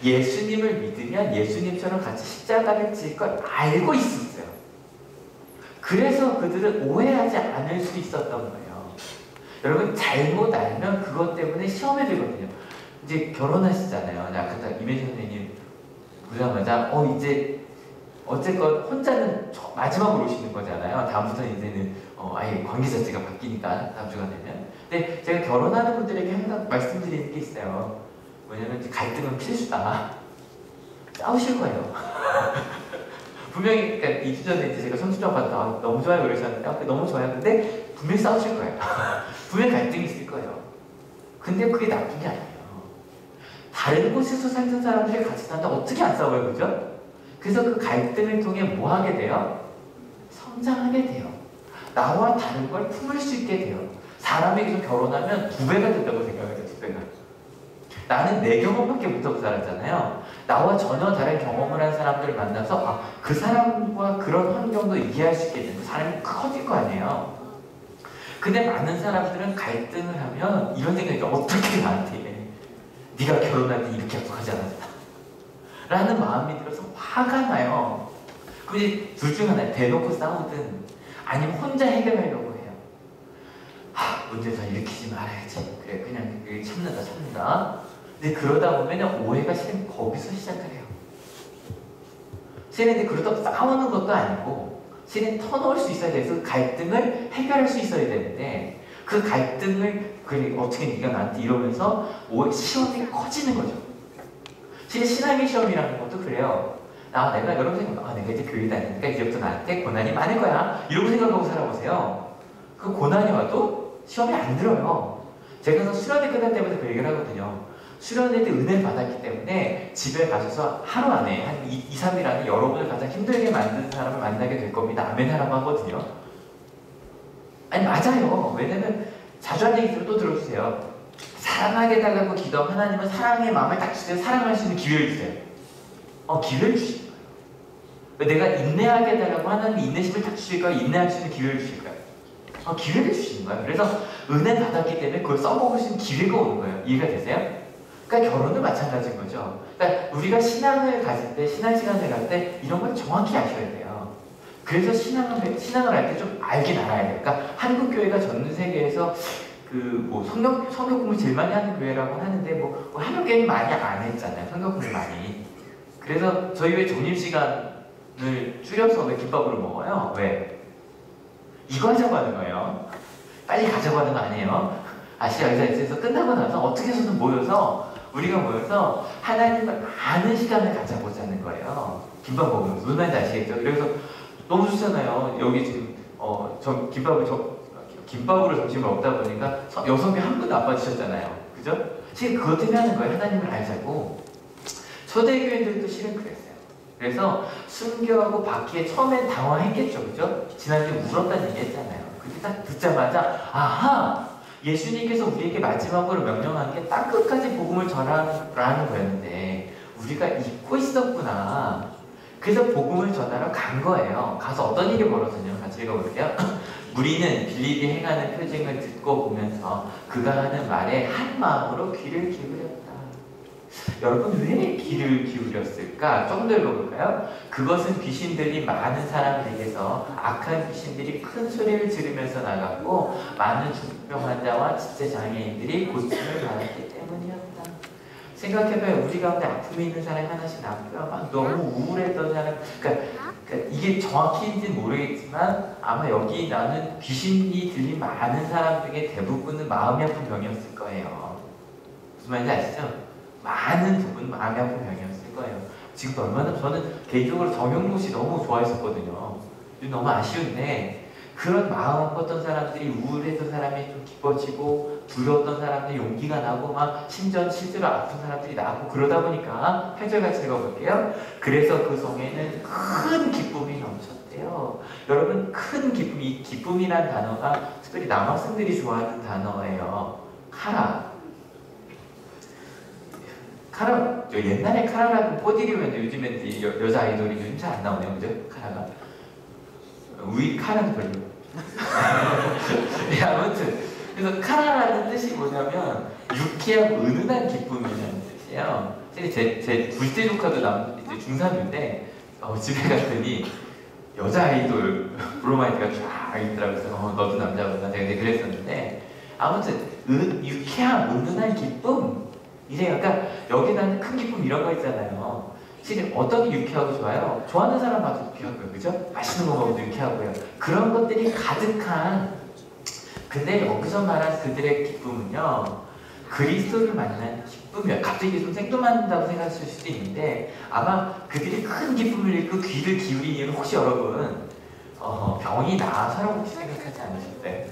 예수님을 믿으면 예수님처럼 같이 십자가를 질 걸 알고 있었어요. 그래서 그들은 오해하지 않을 수 있었던 거예요. 여러분 잘못 알면 그것 때문에 시험에 들거든요. 이제 결혼하시잖아요. 아까 이매진 선생님 보자마자 이제 어쨌건 혼자는 마지막으로 오시는 거잖아요. 다음부터는 이제는 아예 관계 자체가 바뀌니까 다음 주가 되면. 근데 제가 결혼하는 분들에게 항상 말씀드리는 게 있어요. 뭐냐면 갈등은 필수다. 싸우실 거예요. 분명히 그러니까 2주 전에 이제 제가 성수장 받았다. 너무 좋아요 그러셨는데 너무 좋아요. 근데 분명히 싸우실 거예요. 분명히 갈등이 있을 거예요. 근데 그게 나쁜 게 아니에요. 다른 곳에서 살던 사람들이 같이 산다 어떻게 안 싸워요, 그죠? 그래서 그 갈등을 통해 뭐 하게 돼요? 성장하게 돼요. 나와 다른 걸 품을 수 있게 돼요. 사람에게서 결혼하면 2배가 된다고 생각해요, 2배가. 나는 내 경험밖에 못하고 살았잖아요. 나와 전혀 다른 경험을 한 사람들을 만나서 그 사람과 그런 환경도 이해할 수 있게 되는 사람이 커질 거 아니에요. 근데 많은 사람들은 갈등을 하면 이런 생각이 어떻게 나한테 네가 결혼할 때 이렇게 약속하지 않았다 라는 마음이 들어서 화가 나요. 근데 둘 중 하나 대놓고 싸우든 아니면 혼자 해결하려고 해요. 문제 다 일으키지 말아야지. 그래 그냥 참는다. 근데 그러다 보면 오해가 실은 거기서 시작을 해요. 실은 그러다 싸우는 것도 아니고 실은 터놓을 수 있어야 돼서 갈등을 해결할 수 있어야 되는데 그 갈등을 그래 어떻게 네가 나한테 이러면서 시험이 커지는 거죠. 실은 신앙의 시험이라는 것도 그래요. 내가 여러분 생각, 내가 이제 교회 다니니까 이제부터 나한테 고난이 많을 거야. 이러고 생각하고 살아보세요. 그 고난이 와도 시험이 안 들어요. 제가 수련회 끝날 때마다 그 얘기를 하거든요. 수련회 때 은혜를 받았기 때문에 집에 가셔서 하루 안에 한 2, 3일 안에 여러분을 가장 힘들게 만드는 사람을 만나게 될 겁니다. 아멘 하라고 하거든요. 아니 맞아요. 왜냐면 자주 하는 얘기를 또 들어주세요. 사랑하게 해달라고 기도하면 하나님은 사랑의 마음을 딱 주세요. 사랑할 수 있는 기회를 주세요. 기회를 주시는 거예요. 내가 인내하게 해달라고 하나님이 인내심을 딱 주실 거예요. 인내할 수 있는 기회를 주실 거예요. 기회를 주시는 거예요. 그래서 은혜 받았기 때문에 그걸 써먹을 수 있는 기회가 오는 거예요. 이해가 되세요? 그러니까 결혼도 마찬가지인 거죠. 그러니까 우리가 신앙을 가질 때, 신앙 시간을 갈 때 이런 걸 정확히 아셔야 돼요. 그래서 신앙을 할 때 좀 알긴 알아야 돼요. 그러니까 한국 교회가 전 세계에서 성경 공부 제일 많이 하는 교회라고 하는데 한국 교회는 많이 안 했잖아요. 성경 공부 많이. 그래서 저희 왜 점심시간을 줄여서 왜 김밥으로 먹어요? 왜? 이거 하자고 하는 거예요. 빨리 가자고 하는 거 아니에요. 아시아 의사에서 끝나고 나서 어떻게 해서든 우리가 모여서 하나님을 아는 시간을 가져보자는 거예요. 김밥 먹으면서. 무슨 말인지 아시겠죠? 그래서 너무 좋잖아요. 여기 지금 김밥으로 점심을 먹다 보니까 여성이 한 분도 안 빠지셨잖아요. 그죠? 지금 그것 때문에 하는 거예요. 하나님을 알자고. 초대교인들도 실은 그랬어요. 그래서 순교하고 받기에 처음엔 당황했겠죠. 그죠? 지난주에 울었다는 얘기 했잖아요. 그때 딱 듣자마자 아하! 예수님께서 우리에게 마지막으로 명령한 게 땅 끝까지 복음을 전하라는 거였는데 우리가 잊고 있었구나. 그래서 복음을 전하러 간 거예요. 가서 어떤 일이 벌어졌냐면 같이 읽어볼게요. 우리는 빌립이 행하는 표징을 듣고 보면서 그가 하는 말에 한 마음으로 귀를 기울였다. 여러분 왜 귀를 기울였을까? 조금 더 읽어볼까요? 그것은 귀신 들린 많은 사람에게서 악한 귀신들이 큰 소리를 지르면서 나갔고 많은 중병 환자와 지체 장애인들이 고침을 받았기 때문이었다. 생각해봐요. 우리 가운데 아픔이 있는 사람이 하나씩 나고요. 막 너무 우울했던 사람. 그러니까 이게 정확히인지는 모르겠지만 아마 여기 나는 귀신이 들린 많은 사람 중에 대부분은 마음이 아픈 병이었을 거예요. 무슨 말인지 아시죠? 많은 부분 마음이 아픈 병이었을 거예요. 지금도 얼마나 저는 개인적으로 정영록 씨 너무 좋아했었거든요. 너무 아쉬운데 그런 마음 아팠던 사람들이 우울했던 사람이 좀 기뻐지고 두려웠던 사람들이 용기가 나고 막 심지어 실제로 아픈 사람들이 나고 그러다 보니까 8절 같이 읽어볼게요. 그래서 그 성에는 큰 기쁨이 넘쳤대요. 여러분 큰 기쁨, 이 기쁨이란 단어가 특별히 남학생들이 좋아하는 단어예요. 카라, 옛날에 카라라고 뽀디리면 요즘엔 여자 아이돌이 요즘 잘 안 나오네요. 그죠? 카라가. 우리 카라는 별로. 아무튼. 그래서 카라라는 뜻이 뭐냐면 유쾌하고 은은한 기쁨이라는 뜻이에요. 제 둘째 조카도 이제 중3인데 집에 갔더니 여자 아이돌 브로마이드가 쫙 있더라고요. 그래서 너도 남자구나. 제가 이제 그랬었는데 아무튼 유쾌한 은은한 기쁨 이제 약간 여기다는 큰 기쁨 이런 거 있잖아요. 실은 어떤 게 유쾌하고 좋아요? 좋아하는 사람 봐도 유쾌하고요. 그죠? 맛있는 거 먹어도 유쾌하고요. 그런 것들이 가득한 근데 여기서 말한 그들의 기쁨은요. 그리스도를 만난 기쁨이에요. 갑자기 좀 생뚱맞는다고 생각하실 수도 있는데 아마 그들이 큰 기쁨을 잃고 귀를 기울인 이유는 혹시 여러분 병이 나아서라고 혹시 생각하지 않으셨어요?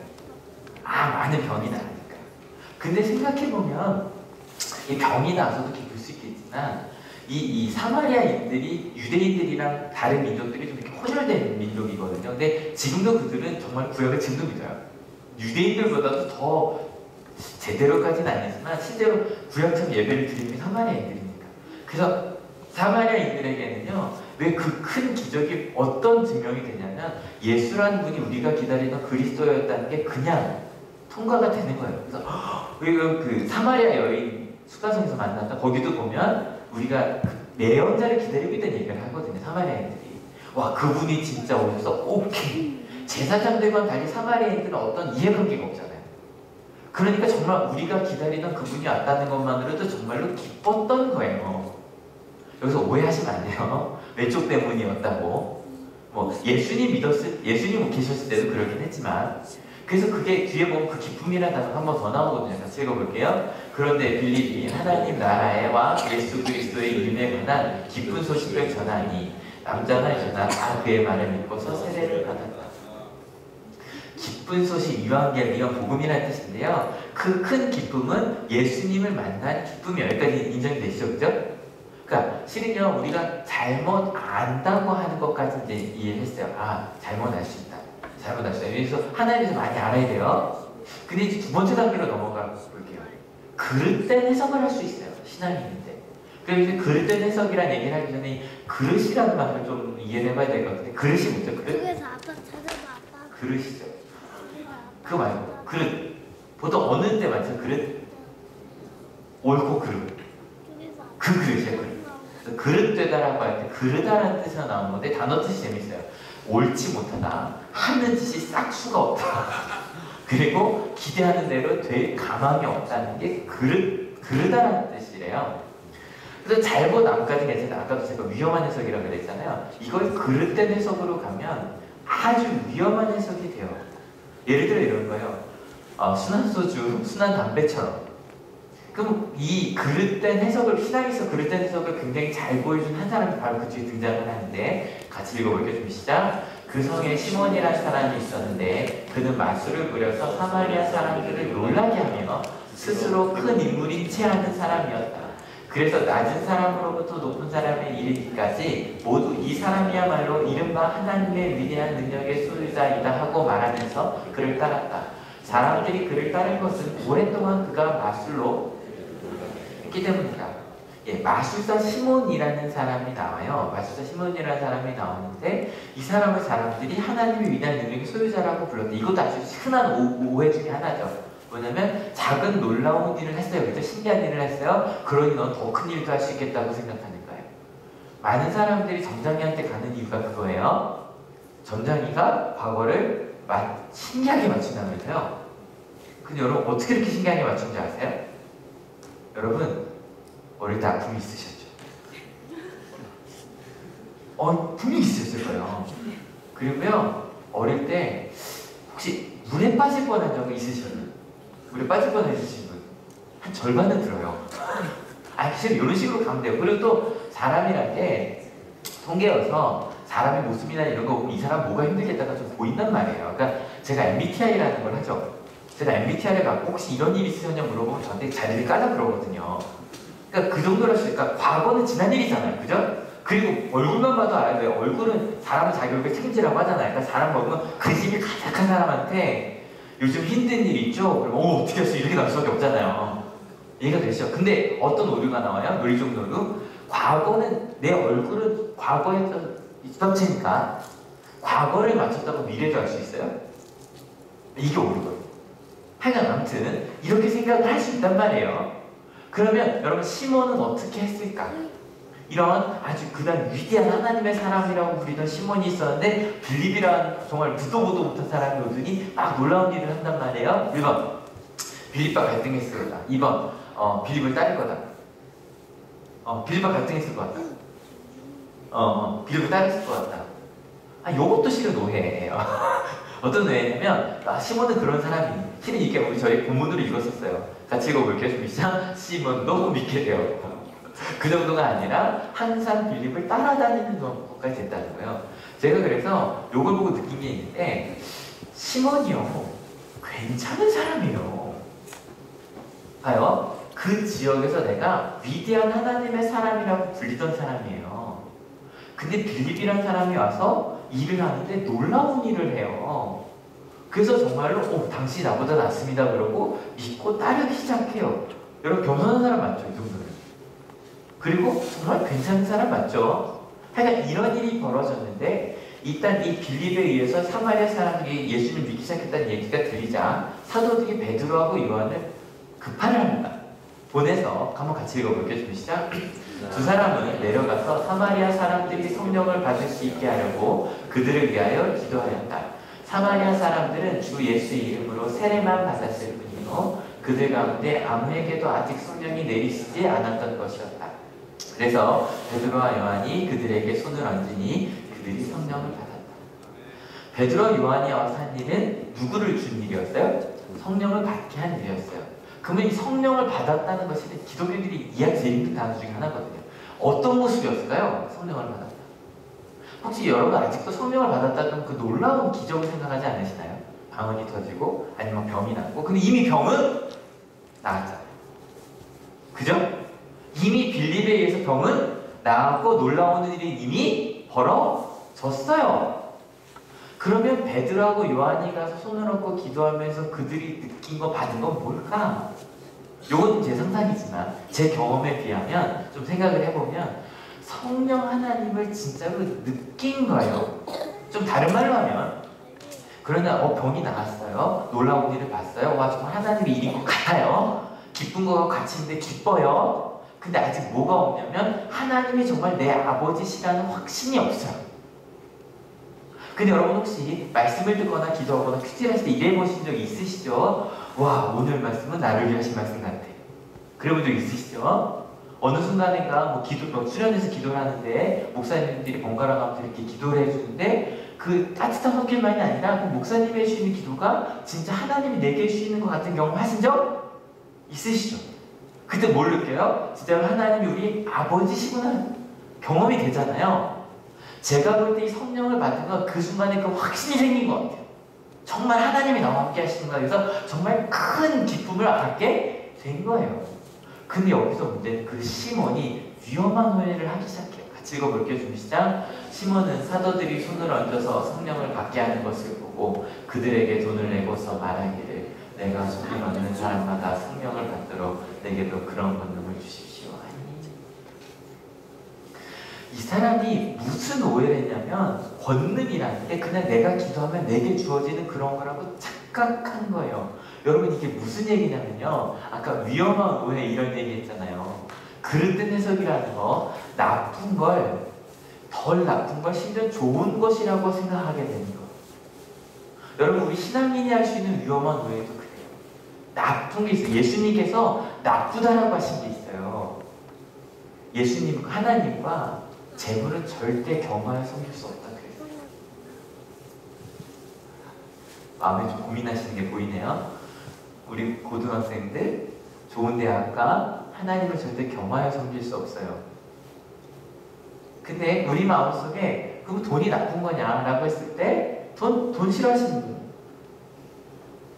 많은 병이 나으니까. 근데 생각해보면 이 병이 나서도 기쁠 수 있겠지만 이 사마리아인들이 유대인들이랑 다른 민족들이 좀 이렇게 혼혈된 민족이거든요. 근데 지금도 그들은 정말 구약을 지금도 믿어요. 유대인들보다도 더 제대로까지는 아니지만 실제로 구약처럼 예배를 드리는 게 사마리아인들이니까. 그래서 사마리아인들에게는요. 왜 그 큰 기적이 어떤 증명이 되냐면 예수라는 분이 우리가 기다리던 그리스도였다는 게 그냥 통과가 되는 거예요. 그래서 우리가 그 사마리아 여인 수가성에서 만났다. 거기도 보면 우리가 내연자를 기다리고 있다는 얘기를 하거든요. 사마리아인들이. 와 그분이 진짜 오셔서 오케이. 제사장들과는 달리 사마리아인들은 어떤 이해관계가 없잖아요. 그러니까 정말 우리가 기다리던 그분이 왔다는 것만으로도 정말로 기뻤던 거예요. 여기서 오해하시면 안 돼요. 왼쪽 때문이었다고. 뭐 예수님 계셨을 때도 그러긴 했지만, 그래서 그게 뒤에 보면 그 기쁨이라는 단어가 한 번 더 나오거든요. 같이 읽어볼게요. 그런데 빌립이 하나님 나라의 왕 예수 그리스도의 이름에 관한 기쁜 소식을 전하니 남자나 여자나 다 그의 말을 믿고서 세례를 받았다. 기쁜 소식, 유앙겔리온, 복음이라는 뜻인데요. 그 큰 기쁨은 예수님을 만난 기쁨이에요. 여기까지 인정이 되시죠? 그죠? 그러니까 실은요, 우리가 잘못 안다고 하는 것까지 이제 이해를 했어요. 아, 잘못 알 수 있다. 잘못 알 수 있다. 그래서 하나님에서 많이 알아야 돼요. 근데 이제 두 번째 단계로 넘어가 볼게요. 그릇된 해석을 할 수 있어요. 신앙인인데. 그래서 이제 그릇된 해석이라는 얘기를 하기 전에 그릇이라는 말을 좀 이해를 해봐야 될 것 같은데, 그릇이 뭐죠? 그릇? 그래서 아빠 찾아봐. 아빠. 그릇이죠. 그거 말고 그릇. 보통 어느 때 많죠? 그릇? 옳고 그릇. 그 그릇이에요. 그릇. 그릇되다라고 할 때 그르다라는 뜻으로 나오는 건데, 단어 뜻이 재밌어요. 옳지 못하다, 하는 짓이 싹수가 없다, 그리고 기대하는 대로 될 가망이 없다는 게 그르다라는 뜻이래요. 그래서 잘못 남까지 괜찮다. 아까도 제가 위험한 해석이라고 그랬잖아요. 이걸 그릇된 해석으로 가면 아주 위험한 해석이 돼요. 예를 들어 이런 거예요. 순한 소주, 순한 담배처럼. 그럼 이 그릇된 해석을, 신앙에서 그릇된 해석을 굉장히 잘 보여준 한 사람이 바로 그 뒤에 등장을 하는데, 같이 읽어볼게요. 좀 시작. 그 성에 시몬이라는 사람이 있었는데 그는 마술을 부려서 사마리아 사람들을 놀라게 하며 스스로 큰 인물인 채 하는 사람이었다. 그래서 낮은 사람으로부터 높은 사람에 이르기까지 모두 이 사람이야말로 이른바 하나님의 위대한 능력의 소유자이다 하고 말하면서 그를 따랐다. 사람들이 그를 따른 것은 오랫동안 그가 마술로 했기 때문이다. 예, 마술사 시몬이라는 사람이 나와요. 마술사 시몬이라는 사람이 나오는데, 이 사람을 사람들이 하나님의 위대한 능력의 소유자라고 불렀대. 이것도 아주 흔한 오해 중에 하나죠. 뭐냐면 작은 놀라운 일을 했어요. 그죠? 신기한 일을 했어요. 그러니 넌 더 큰 일도 할 수 있겠다고 생각하는 거예요. 많은 사람들이 점장이한테 가는 이유가 그거예요. 점장이가 과거를 신기하게 맞춘다면서요. 근데 여러분 어떻게 이렇게 신기하게 맞춘지 아세요? 여러분 어릴 때 아픔이 있으셨죠? 분명히 있으셨을 거예요. 그리고요, 어릴 때 혹시 물에 빠질 뻔한 적이 있으셨나요? 물에 빠질 뻔한 있으신 분? 한 절반은 들어요. 사실 이런 식으로 가면 돼요. 그리고 또 사람이란 게 통계여서 사람의 모습이나 이런 거 보면 이 사람 뭐가 힘들겠다가 좀 보인단 말이에요. 그러니까 제가 MBTI라는 걸 하죠. 제가 MBTI를 갖고 혹시 이런 일 있으셨냐 물어보면 저한테 자리를 깔라 그러거든요. 그러니까 그 정도로 하시니까 과거는 지난 일이잖아요. 그죠? 그리고 얼굴만 봐도 알아야 돼요. 얼굴은 사람은 자기 얼굴 책임지라고 하잖아요. 그러니까 사람 보면 근심이 가득한 사람한테 요즘 힘든 일 있죠? 그러면 어떻게 했어? 이렇게 나올 수밖에 없잖아요. 이해가 되시죠? 근데 어떤 오류가 나와요? 놀이종 오류? 과거는 내 얼굴은 과거에 있던 채니까 과거를 맞췄다고 미래도 할 수 있어요? 이게 오류거든요. 하여간 아무튼 이렇게 생각을 할 수 있단 말이에요. 그러면 여러분 시몬은 어떻게 했을까? 이런 아주 그날 위대한 하나님의 사람이라고 부리던 시몬이 있었는데 빌립이라는 정말 듣도 보도 못한 사람이 오더니 막 놀라운 일을 한단 말이에요. 1번 빌립과 갈등했을 거다. 2번 빌립을 따를 거다. 빌립과 갈등했을 것 같다. 빌립을 따르실 것 같다. 요것도 실은 오해예요. 어떤 오해냐면 시몬은 그런 사람이 실은 이게 우리 저희 본문으로 읽었었어요. 같이 읽어볼게요. 좀 시작. 시몬도 믿게 되었고 그 정도가 아니라 항상 빌립을 따라다니는 것까지 됐다는 거예요. 제가 그래서 요걸 보고 느낀 게 있는데 시몬이요 괜찮은 사람이에요. 봐요. 그 지역에서 내가 위대한 하나님의 사람이라고 불리던 사람이에요. 근데 빌립이라는 사람이 와서 일을 하는데 놀라운 일을 해요. 그래서 정말로 당신이 나보다 낫습니다 그러고 믿고 따르기 시작해요. 여러분 겸손한 사람 맞죠? 이 정도는. 그리고 정말 괜찮은 사람 맞죠? 하여간 이런 일이 벌어졌는데 일단 이 빌립에 의해서 사마리아 사람들이 예수님을 믿기 시작했다는 얘기가 들리자 사도들이 베드로하고 요한을 급파를 합니다. 보내서 한번 같이 읽어볼게요. 좀 시작. 두 사람은 내려가서 사마리아 사람들이 성령을 받을 수 있게 하려고 그들을 위하여 기도하였다. 사마리아 사람들은 주 예수의 이름으로 세례만 받았을 뿐이고 것이요 그들 가운데 아무에게도 아직 성령이 내리시지 않았던 것이었다. 그래서 베드로와 요한이 그들에게 손을 얹으니 그들이 성령을 받았다. 베드로와 요한이 와서 한 일은 누구를 준 일이었어요? 성령을 받게 한 일이었어요. 그러면 이 성령을 받았다는 것이 기독교인들이 이해할 제일 힘든 단어 중에 하나거든요. 어떤 모습이었을까요? 성령을 받았다. 혹시 여러분 아직도 성령을 받았다는 그 놀라운 기적을 생각하지 않으시나요? 방언이 터지고 아니면 병이 낫고. 근데 이미 병은 나았잖아요. 그죠? 이미 빌립에 의해서 병은 나았고 놀라운 일이 이미 벌어졌어요. 그러면 베드로하고 요한이 가서 손을 얹고 기도하면서 그들이 느낀 거 받은 건 뭘까? 이건 제 상상이지만 제 경험에 비하면 좀 생각을 해보면 성령 하나님을 진짜로 느낀 거예요. 좀 다른 말로 하면 그러나 병이 나았어요. 놀라운 일을 봤어요. 와 정말 하나님의 일인 것 같아요. 기쁜 거와 같이 있는데 기뻐요. 근데 아직 뭐가 없냐면 하나님이 정말 내 아버지시라는 확신이 없어요. 근데 여러분 혹시 말씀을 듣거나 기도하거나 퀴즈를 했을 때 이래보신 적 있으시죠? 와 오늘 말씀은 나를 위해 하신 말씀 같아. 그래본 적 있으시죠? 어느 순간인가 수련회에서 기도를 하는데 목사님들이 번갈아 가면서 이렇게 기도를 해주는데 그 따뜻한 손길만이 아니라 그 목사님이 해주시는 기도가 진짜 하나님이 내게 해주시는 것 같은 경험 하신 적 있으시죠? 그때 뭘 느껴요? 진짜 하나님이 우리 아버지시구나 경험이 되잖아요. 제가 볼 때 이 성령을 받은 건 그 순간에 그 확신이 생긴 것 같아요. 정말 하나님이 나와 함께 하시는가 해서 정말 큰 기쁨을 갖게 된 거예요. 근데 여기서 문제는 그 시몬이 위험한 오해를 하기 시작해요. 같이 읽어볼게요. 좀 시작. 시몬은 사도들이 손을 얹어서 성령을 받게 하는 것을 보고 그들에게 돈을 내고서 말하기를 내가 손을 얹는 사람마다 성령을 받도록 내게도 그런 권능을 주십시오. 이 사람이 무슨 오해를 했냐면 권능이라는 게 그냥 내가 기도하면 내게 주어지는 그런 거라고 착각한 거예요. 여러분 이게 무슨 얘기냐면요. 아까 위험한 오해 이런 얘기 했잖아요. 그릇된 해석이라는 거 나쁜 걸, 덜 나쁜 걸 심지어 좋은 것이라고 생각하게 되는 거. 여러분 우리 신앙인이 할 수 있는 위험한 오해도 그래요. 나쁜 게 있어요. 예수님께서 나쁘다라고 하신 게 있어요. 예수님 하나님과 재물은 절대 겸하여 섬길 수 없다 그랬어요. 마음에 좀 고민하시는 게 보이네요. 우리 고등학생들 좋은 대학과 하나님을 절대 겸하여 섬길 수 없어요. 근데 우리 마음속에 그럼 돈이 나쁜 거냐라고 했을 때 돈 싫어하시는 분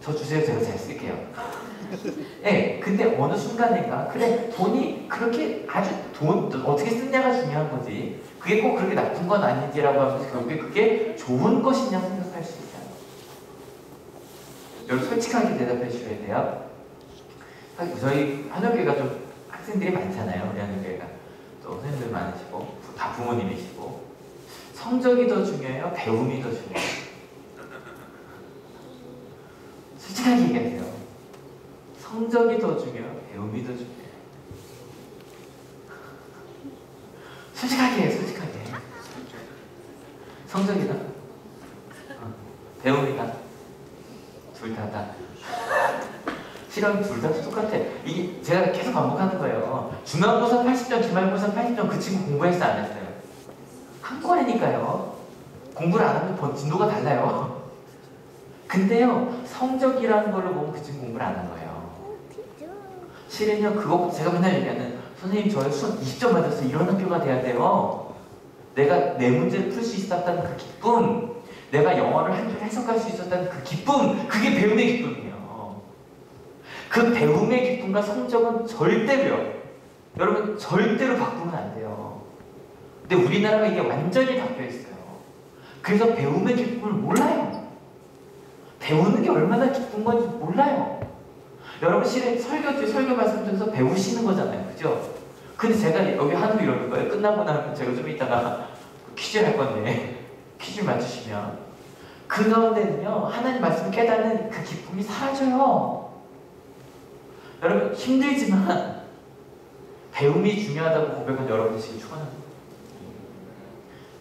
저 주세요. 제가 잘 쓸게요. 네, 근데 어느 순간인가 그래 돈이 그렇게 아주 돈 어떻게 쓰냐가 중요한 거지 그게 꼭 그렇게 나쁜 건 아닌지라고 하면서 결국에 그게 좋은 것이냐 생각할 수 있어요. 여러분 솔직하게 대답해 주셔야 돼요. 저희 한옥교회가 좀 학생들이 많잖아요. 우리 한옥교회가 또 선생님들 많으시고 다 부모님이시고 성적이 더 중요해요? 배움이 더 중요해요? 솔직하게 얘기하세요. 성적이 더 중요해요? 배움이 더 중요해요? 솔직하게 해요. 솔직하게. 성적이다? 배움이다? 둘 다다. 실험 둘 다 똑같아. 이게 제가 계속 반복하는 거예요. 중간고사 80점, 기말고사 80점 그 친구 공부했어 안 했어요? 한꺼번이니까요. 공부를 안 하면 진도가 달라요. 근데요 성적이라는 걸로 보면 그 친구 공부를 안 한 거예요. 실은요 그거 제가 맨날 얘기하는 선생님 저희 수업 20점 맞았어요. 이런 학교가 돼야 돼요. 내가 내 문제를 풀 수 있었다는 그 기쁨, 내가 영어를 한 줄 해석할 수 있었다는 그 기쁨, 그게 배움의 기쁨이에요. 그 배움의 기쁨과 성적은 절대로요. 여러분 절대로 바꾸면 안 돼요. 근데 우리나라가 이게 완전히 바뀌어 있어요. 그래서 배움의 기쁨을 몰라요. 배우는 게 얼마나 기쁜 건지 몰라요. 여러분 실은 설교 말씀 중에서 배우시는 거잖아요. 그죠? 근데 제가 여기 하도 이러는 거예요. 끝나고 나면 제가 좀 이따가 퀴즈를 할 건데 퀴즈 맞추시면 그 가운데는요 하나님 말씀 깨닫는 그 기쁨이 사라져요. 여러분 힘들지만 배움이 중요하다고 고백한 여러분 되시길 축원합니다.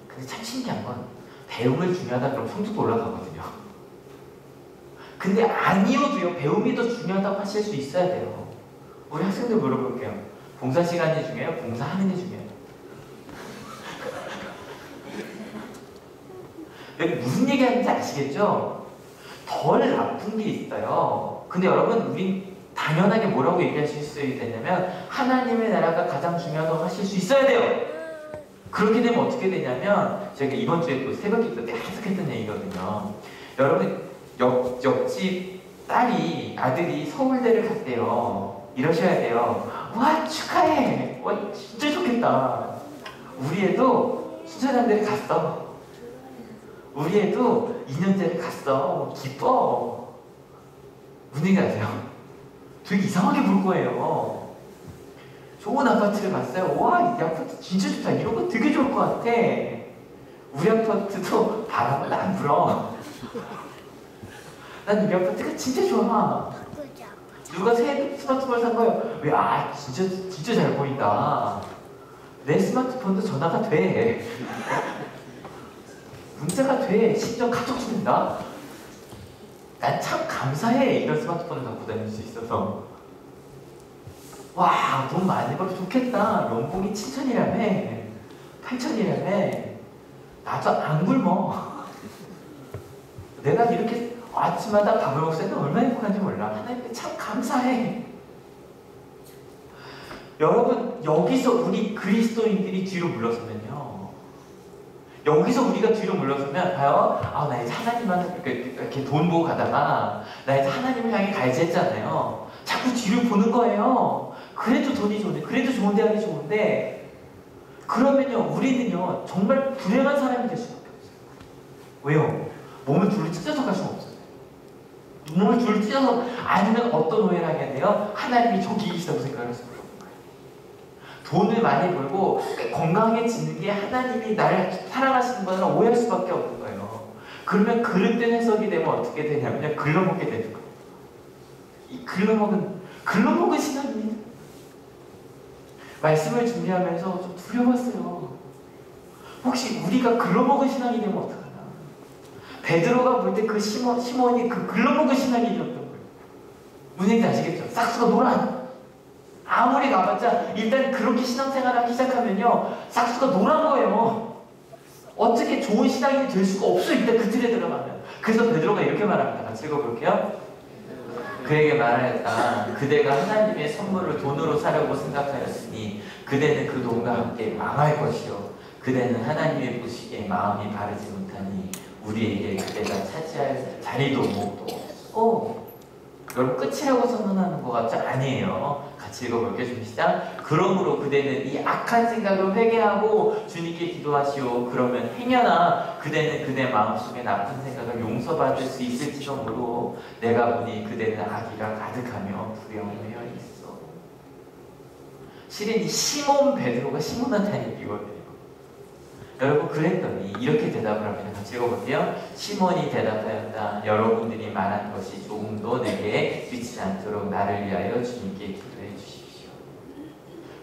근데 참 신기한 건 배움을 중요하다 그러면 성적도 올라가거든요. 근데 아니어도요, 배움이 더 중요하다고 하실 수 있어야 돼요. 우리 학생들 물어볼게요. 봉사 시간이 중요해요? 봉사하는 게 중요해요? 여기 무슨 얘기 하는지 아시겠죠? 덜 나쁜 게 있어요. 근데 여러분, 우린 당연하게 뭐라고 얘기하실 수 있냐면 하나님의 나라가 가장 중요하다고 하실 수 있어야 돼요. 그렇게 되면 어떻게 되냐면, 제가 이번 주에 또 새벽 기도 때 계속 했던 얘기거든요. 여러분, 옆집 아들이 서울대를 갔대요. 이러셔야 돼요. 와, 축하해. 와, 진짜 좋겠다. 우리 애도 순천향대를 갔어. 우리 애도 2년제를 갔어. 기뻐. 무슨 얘기 아세요? 되게 이상하게 볼 거예요. 좋은 아파트를 봤어요. 와, 이 아파트 진짜 좋다. 이런 거 되게 좋을 것 같아. 우리 아파트도 바람은 안 불어. 난 우리 아파트가 진짜 좋아. 누가 새 스마트폰 산 거예요? 야, 진짜 잘 보인다. 내 스마트폰도 전화가 돼. 문자가 돼. 심지어 카톡도 된다. 난 참 감사해. 이런 스마트폰을 갖고 다닐 수 있어서. 와, 돈 많이 벌어 좋겠다. 연봉이 7천이라며. 8천이라며. 나도 안 굶어. 내가 이렇게 아침마다 밥을 먹을 때는 얼마나 행복한지 몰라. 하나님께 참 감사해. 여러분, 여기서 우리 그리스도인들이 뒤로 물러서면요, 여기서 우리가 뒤로 물러서면 봐요. 아, 나 이제 하나님만 이렇게 돈 보고 가다가 나 이제 하나님을 향해 가야지 했잖아요. 자꾸 뒤를 보는 거예요. 그래도 돈이 좋은데, 그래도 좋은 대학이 좋은데, 그러면요, 우리는요 정말 불행한 사람이 될 수밖에 없어요. 왜요? 몸을 둘로 찢어서 갈 수가 없어요. 몸을 둘로 찢어서, 아니면 어떤 오해를 하게 돼요? 하나님이 저기 계시다고 생각할 수밖에 없는 거예요. 돈을 많이 벌고 건강해지는 게 하나님이 나를 사랑하시는 거라 오해할 수밖에 없는 거예요. 그러면 그릇된 해석이 되면 어떻게 되냐면 글러먹게 되는 거예요. 이 글러먹은 신앙입니다. 말씀을 준비하면서 좀 두려웠어요. 혹시 우리가 글러먹은 신앙이 되면 어떡하나? 베드로가 볼 때 그 시몬이 그 글러먹은 신앙이 되었던 거예요. 무슨 얘기인지 아시겠죠? 싹수가 노란. 아무리 가봤자 일단 그렇게 신앙생활을 하기 시작하면요, 싹수가 노란 거예요. 어떻게 좋은 신앙인이 될 수가 없어, 일단 그 틀에 들어가면. 그래서 베드로가 이렇게 말합니다. 같이 읽어볼게요. 그에게 말하였다. 그대가 하나님의 선물을 돈으로 사려고 생각하였으니 그대는 그 돈과 함께 망할 것이요, 그대는 하나님의 보시기에 마음이 바르지 못하니 우리에게 그대가 차지할 자리도 목도 없어. 여러분, 끝이라고 선언하는 것 같지? 아니에요. 같이 읽어볼게요. 좀 시작. 그러므로 그대는 이 악한 생각을 회개하고 주님께 기도하시오. 그러면 행여나 그대는 그대 마음속에 나쁜 생각을 용서받을 수 있을지도 모르고 내가 보니 그대는 악의가 가득하며 불영되어 있어. 실은 이 시몬 베드로가 시몬한테 이거거든요. 여러분, 그랬더니 이렇게 대답을 합니다. 같이 읽어볼게요. 시몬이 대답하였다. 여러분들이 말한 것이 조금도 내게 미치지 않도록 나를 위하여 주님께 기도해 주십시오.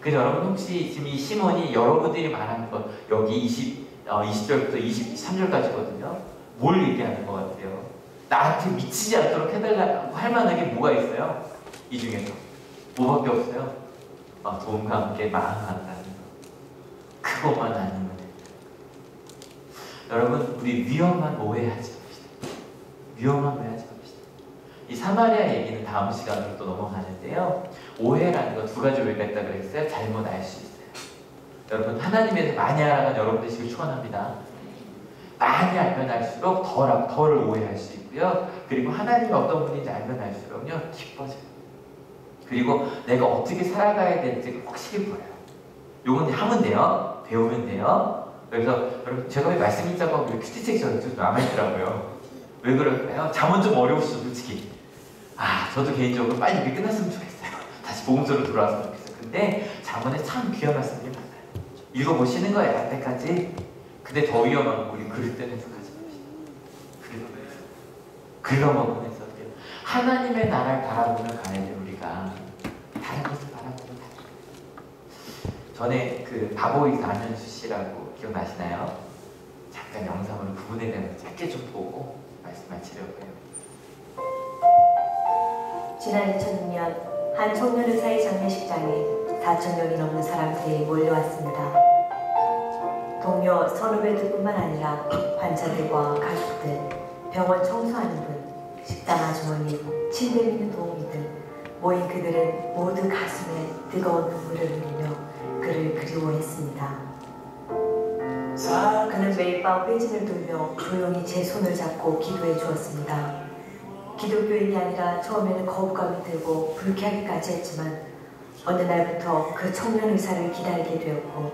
그래서 여러분, 혹시 지금 이 시몬이 여러분들이 말한 것, 여기 20절부터 23절까지거든요. 뭘 얘기하는 것 같아요? 나한테 미치지 않도록 해달라고 할 만한 게 뭐가 있어요? 이 중에서 뭐밖에 없어요? 돈과 함께 망한다는 거. 그것만 아니면 여러분, 우리 위험한 오해하지 맙시다. 위험한 오해하지 맙시다. 이 사마리아 얘기는 다음 시간으로 또 넘어가는데요. 오해라는 거 두 가지 오해가 있다고 그랬어요. 잘못 알 수 있어요. 여러분, 하나님에 대해서 많이 알아간 여러분 되시길 축원합니다. 많이 알면 알수록 덜 오해할 수 있고요. 그리고 하나님이 어떤 분인지 알면 알수록요, 기뻐져요. 그리고 내가 어떻게 살아가야 되는지 확실히 보여요. 요건 하면 돼요. 배우면 돼요. 그래서 여러분, 제가 왜 말씀 읽자고 하고 큐티책이 좀 남아있더라고요. 왜 그럴까요? 잠은 좀 어려웠어, 솔직히. 저도 개인적으로 빨리 이게 끝났으면 좋겠어요. 다시 복음서로 돌아왔으면 좋겠어요. 근데 잠언에 참 귀한 말씀들이 많아요. 읽어보시는 거예요, 할 때까지. 근데 더 위험한 거, 우리 그릇된 해석하지 맙시다. 글러먹은 해석이요. 하나님의 나라를 바라보며 가야 돼요, 우리가. 다른 것을 바라보면 안 돼요. 전에 그 바보이사 안현수 씨라고 기억나시나요? 잠깐 영상으로 그분에 대해서 짧게 좀 보고 말씀 마치려고 해요. 지난 2006년 한 청년 의사의 장례식장에 4,000명이 넘는 사람들이 몰려왔습니다. 동료 선후배들뿐만 아니라 환자들과 가족들, 병원 청소하는 분, 식당 아주머니, 침대 믿는 도우미 등 모인 그들은 모두 가슴에 뜨거운 눈물을 흘리며 그를 그리워했습니다. 그는 매일 밤 회진을 돌며 조용히 제 손을 잡고 기도해 주었습니다. 기독교인이 아니라 처음에는 거부감이 들고 불쾌하기까지 했지만 어느 날부터 그 청년 의사를 기다리게 되었고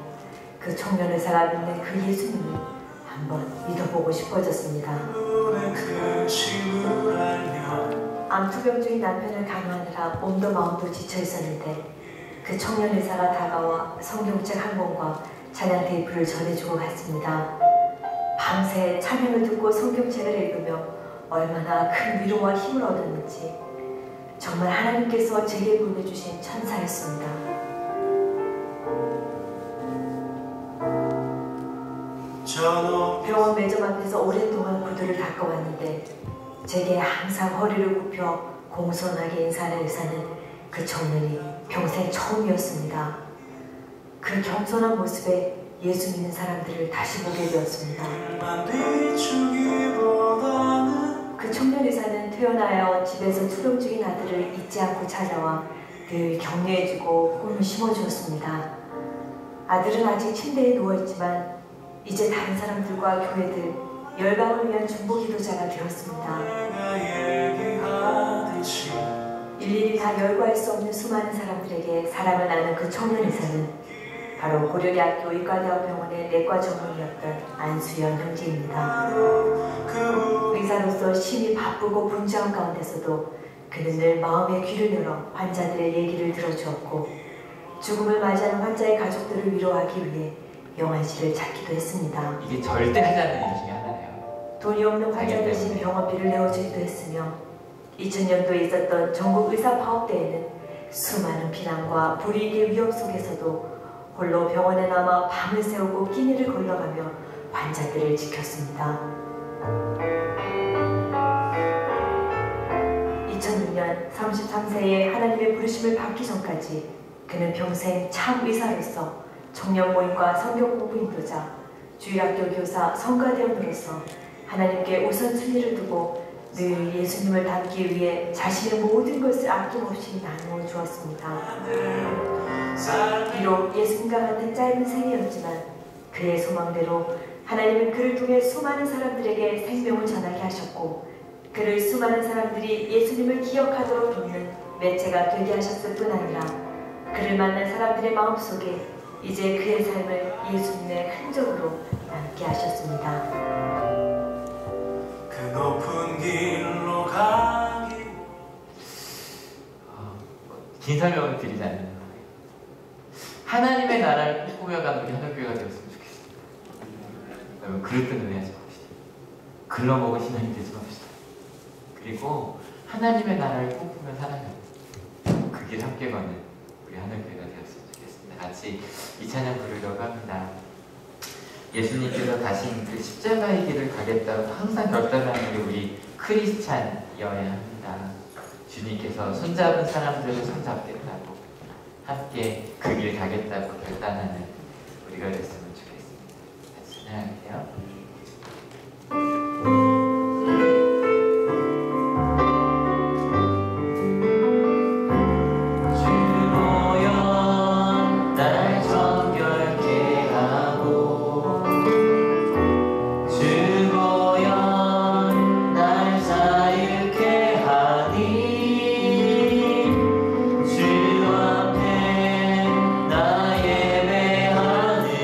그 청년 의사가 믿는 그 예수님을 한번 믿어보고 싶어졌습니다. 암투병 중인 남편을 간호하느라 몸도 마음도 지쳐 있었는데 그 청년 의사가 다가와 성경책 한 권과 찬양 테이프를 전해주고 갔습니다. 밤새 찬양을 듣고 성경책을 읽으며 얼마나 큰 위로와 힘을 얻었는지 정말 하나님께서 제게 보내주신 천사였습니다. 병원 매점 앞에서 오랫동안 구두를 닦아왔는데 제게 항상 허리를 굽혀 공손하게 인사하는 의사는 그 청년이 평생 처음이었습니다. 그 겸손한 모습에 예수 믿는 사람들을 다시 보게 되었습니다. 그 청년 의사는 퇴원하여 집에서 투병 중인 아들을 잊지 않고 찾아와 늘 격려해주고 꿈을 심어주었습니다. 아들은 아직 침대에 누워있지만 이제 다른 사람들과 교회들, 열방을 위한 중보 기도자가 되었습니다. 일일이 다 열거할 수 없는 수많은 사람들에게 사랑을 나눈 그 청년 의사는 바로 고려대학교 의과대학병원의 내과 전문의였던 안수연 형제입니다. 의사로서 심히 바쁘고 분주한 가운데서도 그는 늘 마음의 귀를 열어 환자들의 얘기를 들어주었고 죽음을 맞이하는 환자의 가족들을 위로하기 위해 영안실을 찾기도 했습니다. 이게 절대 하지 않는 일 중에 하나네요. 돈이 없는 환자 대신 병원비를 내어주기도 했으며 2000년도에 있었던 전국 의사파업대회는 수많은 비난과 불이익의 위협 속에서도 홀로 병원에 남아 밤을 새우고 끼니를 걸러가며 환자들을 지켰습니다. 2006년 33세에 하나님의 부르심을 받기 전까지 그는 평생 참 의사로서 청년 모임과 성경 공부 인도자, 주일학교 교사, 성가대원으로서 하나님께 우선순위를 두고 늘 예수님을 닮기 위해 자신의 모든 것을 아낌없이 나누어 주었습니다. 비록 예수님과 같은 짧은 생이었지만 그의 소망대로 하나님은 그를 통해 수많은 사람들에게 생명을 전하게 하셨고 그를 수많은 사람들이 예수님을 기억하도록 돕는 매체가 되게 하셨을 뿐 아니라 그를 만난 사람들의 마음속에 이제 그의 삶을 예수님의 흔적으로 남게 하셨습니다. 그 높은 길로 가기 긴 설명을 드리지 않는 하나님의 나라를 꿈꾸며가는 우리 하늘교회가 되었으면 좋겠습니다. 여러분 그릇된 은혜 하지 맙시다. 글러먹은 신앙이 되지 맙시다. 그리고 하나님의 나라를 꿈꾸며 살아가는 그 길 함께 걷는 우리 하늘교회가 되었으면 좋겠습니다. 같이 이 찬양 부르려고 합니다. 예수님께서 가신 그 십자가의 길을 가겠다고 항상 결단하는 우리 크리스찬이어야 합니다. 주님께서 손잡은 사람들을 손잡겠다고 함께 그 길 가겠다고 결단하는 우리가 됐으면 좋겠습니다. 같이 찬양할게요. 주 앞에 나 예배하느니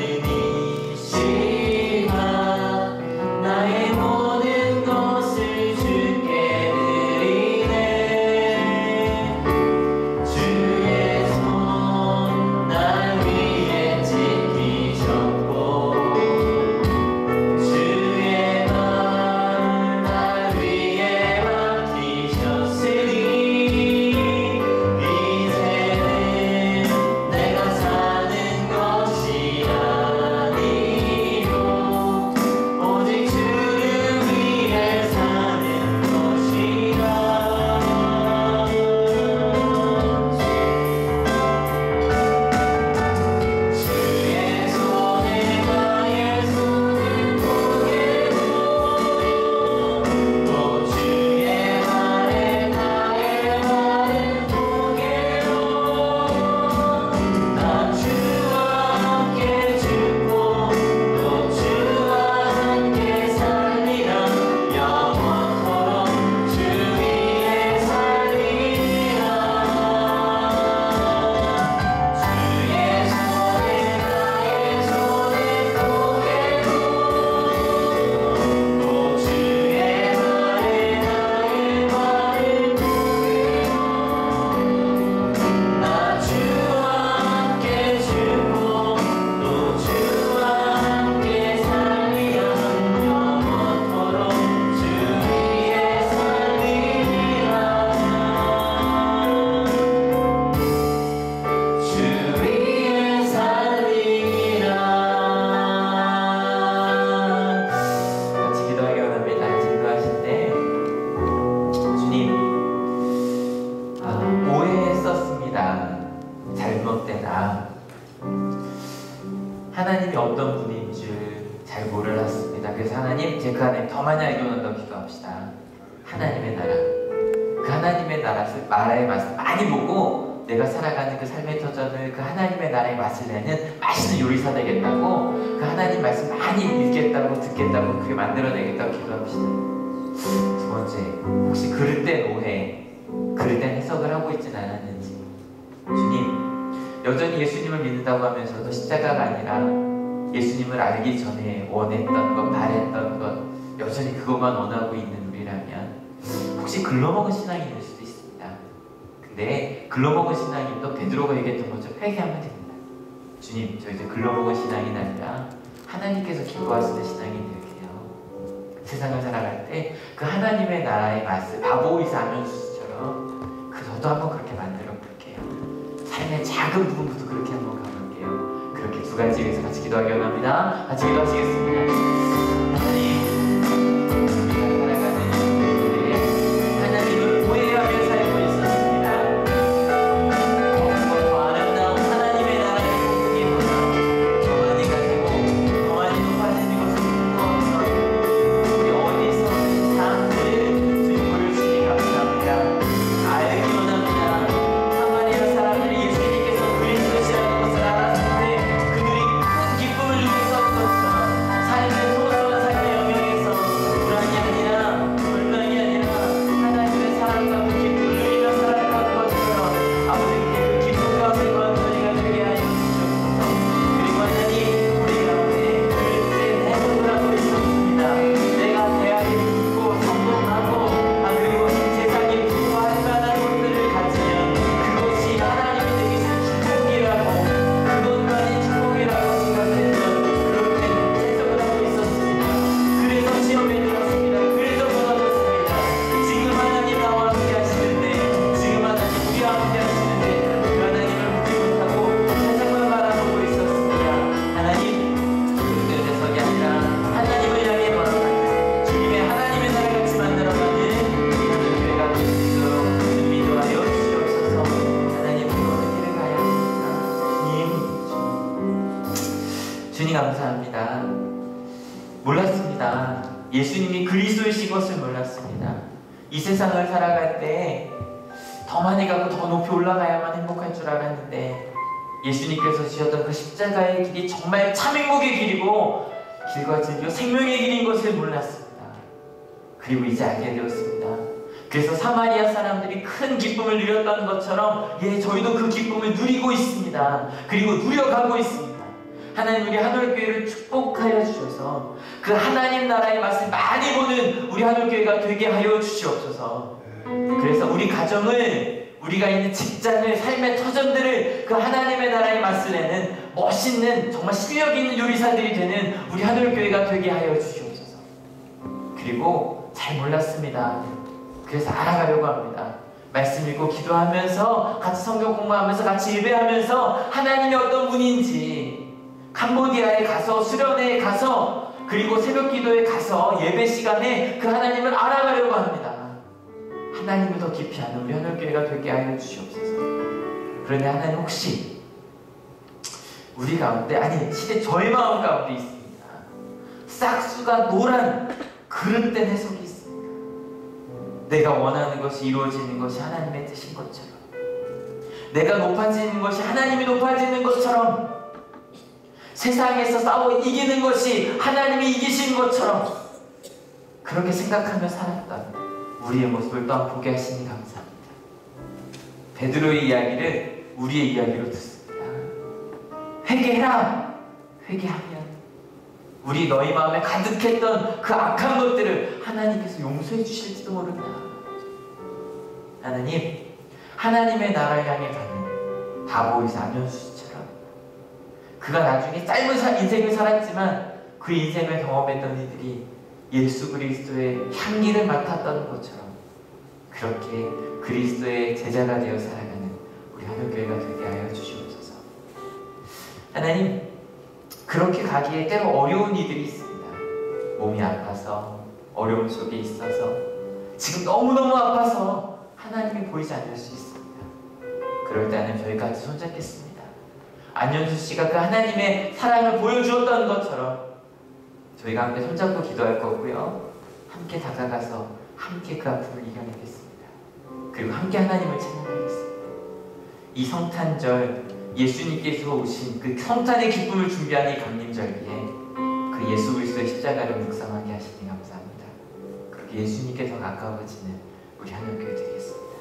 그래서 하나님, 제 그 하나님 더 많이 알게 원한다고 기도합시다. 하나님의 나라, 그 하나님의 나라의 맛을 많이 보고 내가 살아가는 그 삶의 터전을 그 하나님의 나라의 맛을 내는 맛있는 요리사 되겠다고, 그 하나님 말씀 많이 읽겠다고 듣겠다고 그렇게 만들어내겠다고 기도합시다. 두 번째, 혹시 그릇된 오해, 그릇된 해석을 하고 있진 않았는지. 주님, 여전히 예수님을 믿는다고 하면서도 십자가가 아니라 예수님을 알기 전에 원했던 것, 바랬던 것, 여전히 그것만 원하고 있는 우리라면 혹시 글러먹은 신앙이 될 수도 있습니다. 근데 글러먹은 신앙임도 베드로가 얘기했던 것처럼 회개하면 됩니다. 주님, 저 이제 글러먹은 신앙이 아니라 하나님께서 기뻐하시는 신앙이 될게요. 세상을 살아갈 때 그 하나님의 나라의 맛을 바보이사 아면수처럼 저도 한번 그렇게 만들어 볼게요. 삶의 작은 부분부터 그렇게 한번 가볼게요. 그렇게 두 가지 위해서 같이 기도하기 원합니다. 같이 기도하시겠습니다. 하나님, 감사합니다. 몰랐습니다. 예수님이 그리스도이신 것을 몰랐습니다. 이 세상을 살아갈 때 더 많이 가고 더 높이 올라가야만 행복할 줄 알았는데 예수님께서 지셨던 그 십자가의 길이 정말 참 행복의 길이고 길과 진리와 생명의 길인 것을 몰랐습니다. 그리고 이제 알게 되었습니다. 그래서 사마리아 사람들이 큰 기쁨을 누렸던 것처럼 저희도 그 기쁨을 누리고 있습니다. 그리고 누려가고 있습니다. 하나님, 우리 하늘교회를 축복하여 주셔서 그 하나님 나라의 맛을 많이 보는 우리 하늘교회가 되게 하여 주시옵소서. 그래서 우리 가정을, 우리가 있는 직장을, 삶의 터전들을 그 하나님의 나라의 맛을 내는 멋있는, 정말 실력 있는 요리사들이 되는 우리 하늘교회가 되게 하여 주시옵소서. 그리고 잘 몰랐습니다. 그래서 알아가려고 합니다. 말씀 읽고 기도하면서, 같이 성경 공부하면서, 같이 예배하면서 하나님이 어떤 분인지, 캄보디아에 가서, 수련회에 가서, 그리고 새벽 기도에 가서 예배 시간에 그 하나님을 알아가려고 합니다. 하나님을 더 깊이 아는 우리 하늘교회가 되게 하여 주시옵소서. 그런데 하나님, 혹시 우리 가운데, 아니 시대 저의 마음 가운데 있습니다. 싹수가 노란 그릇된 해석이 있습니다. 내가 원하는 것이 이루어지는 것이 하나님의 뜻인 것처럼, 내가 높아지는 것이 하나님이 높아지는 것처럼, 세상에서 싸워 이기는 것이 하나님이 이기신 것처럼 그렇게 생각하며 살았던 우리의 모습을 또한 보게 하시니 감사합니다. 베드로의 이야기를 우리의 이야기로 듣습니다. 회개해라! 회개하면 우리 너희 마음에 가득했던 그 악한 것들을 하나님께서 용서해 주실지도 모른다. 하나님, 하나님의 나라를 향해 가는 다보이사 아면수처럼 그가 나중에 짧은 인생을 살았지만 그 인생을 경험했던 이들이 예수 그리스도의 향기를 맡았던 것처럼 그렇게 그리스도의 제자가 되어 살아가는 우리 하늘교회가 되게 하여 주시옵소서. 하나님, 그렇게 가기에 때로 어려운 이들이 있습니다. 몸이 아파서, 어려움 속에 있어서, 지금 너무너무 아파서 하나님이 보이지 않을 수 있습니다. 그럴 때는 저희 같이 손잡겠습니다. 안현수 씨가 그 하나님의 사랑을 보여주었던 것처럼 저희가 함께 손잡고 기도할 거고요. 함께 다가가서 함께 그 아픔을 이겨내겠습니다. 그리고 함께 하나님을 찬양하겠습니다. 이 성탄절 예수님께서 오신 그 성탄의 기쁨을 준비하는 이 강림절기에 그 예수 그리스도의 십자가를 묵상하게 하시니 감사합니다. 그렇게 예수님께 더 가까워지는 우리 하나님교회 되겠습니다.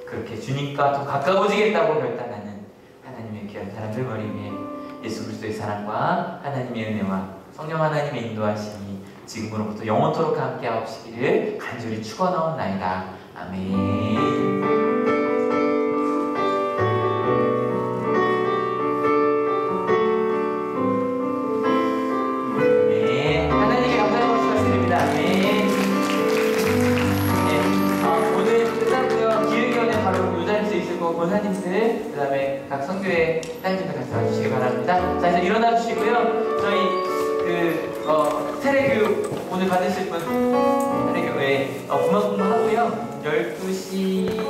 그렇게 주님과 더 가까워지겠다고 결단하는 하나님의 귀한 사람들 머리 위에 예수 그리스도의 사랑과 하나님의 은혜와 성령 하나님의 인도하심이 지금으로부터 영원토록 함께 하옵시기를 간절히 축원하옵나이다. 아멘. 권사님들, 그 다음에 각 선교회 딸님들 같이 와주시기 바랍니다. 자, 이제 일어나 주시고요. 저희 세례교육 오늘 받으실 분 세례교회 부모 공부하고요. 12시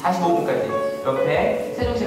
45분까지 옆에 세종시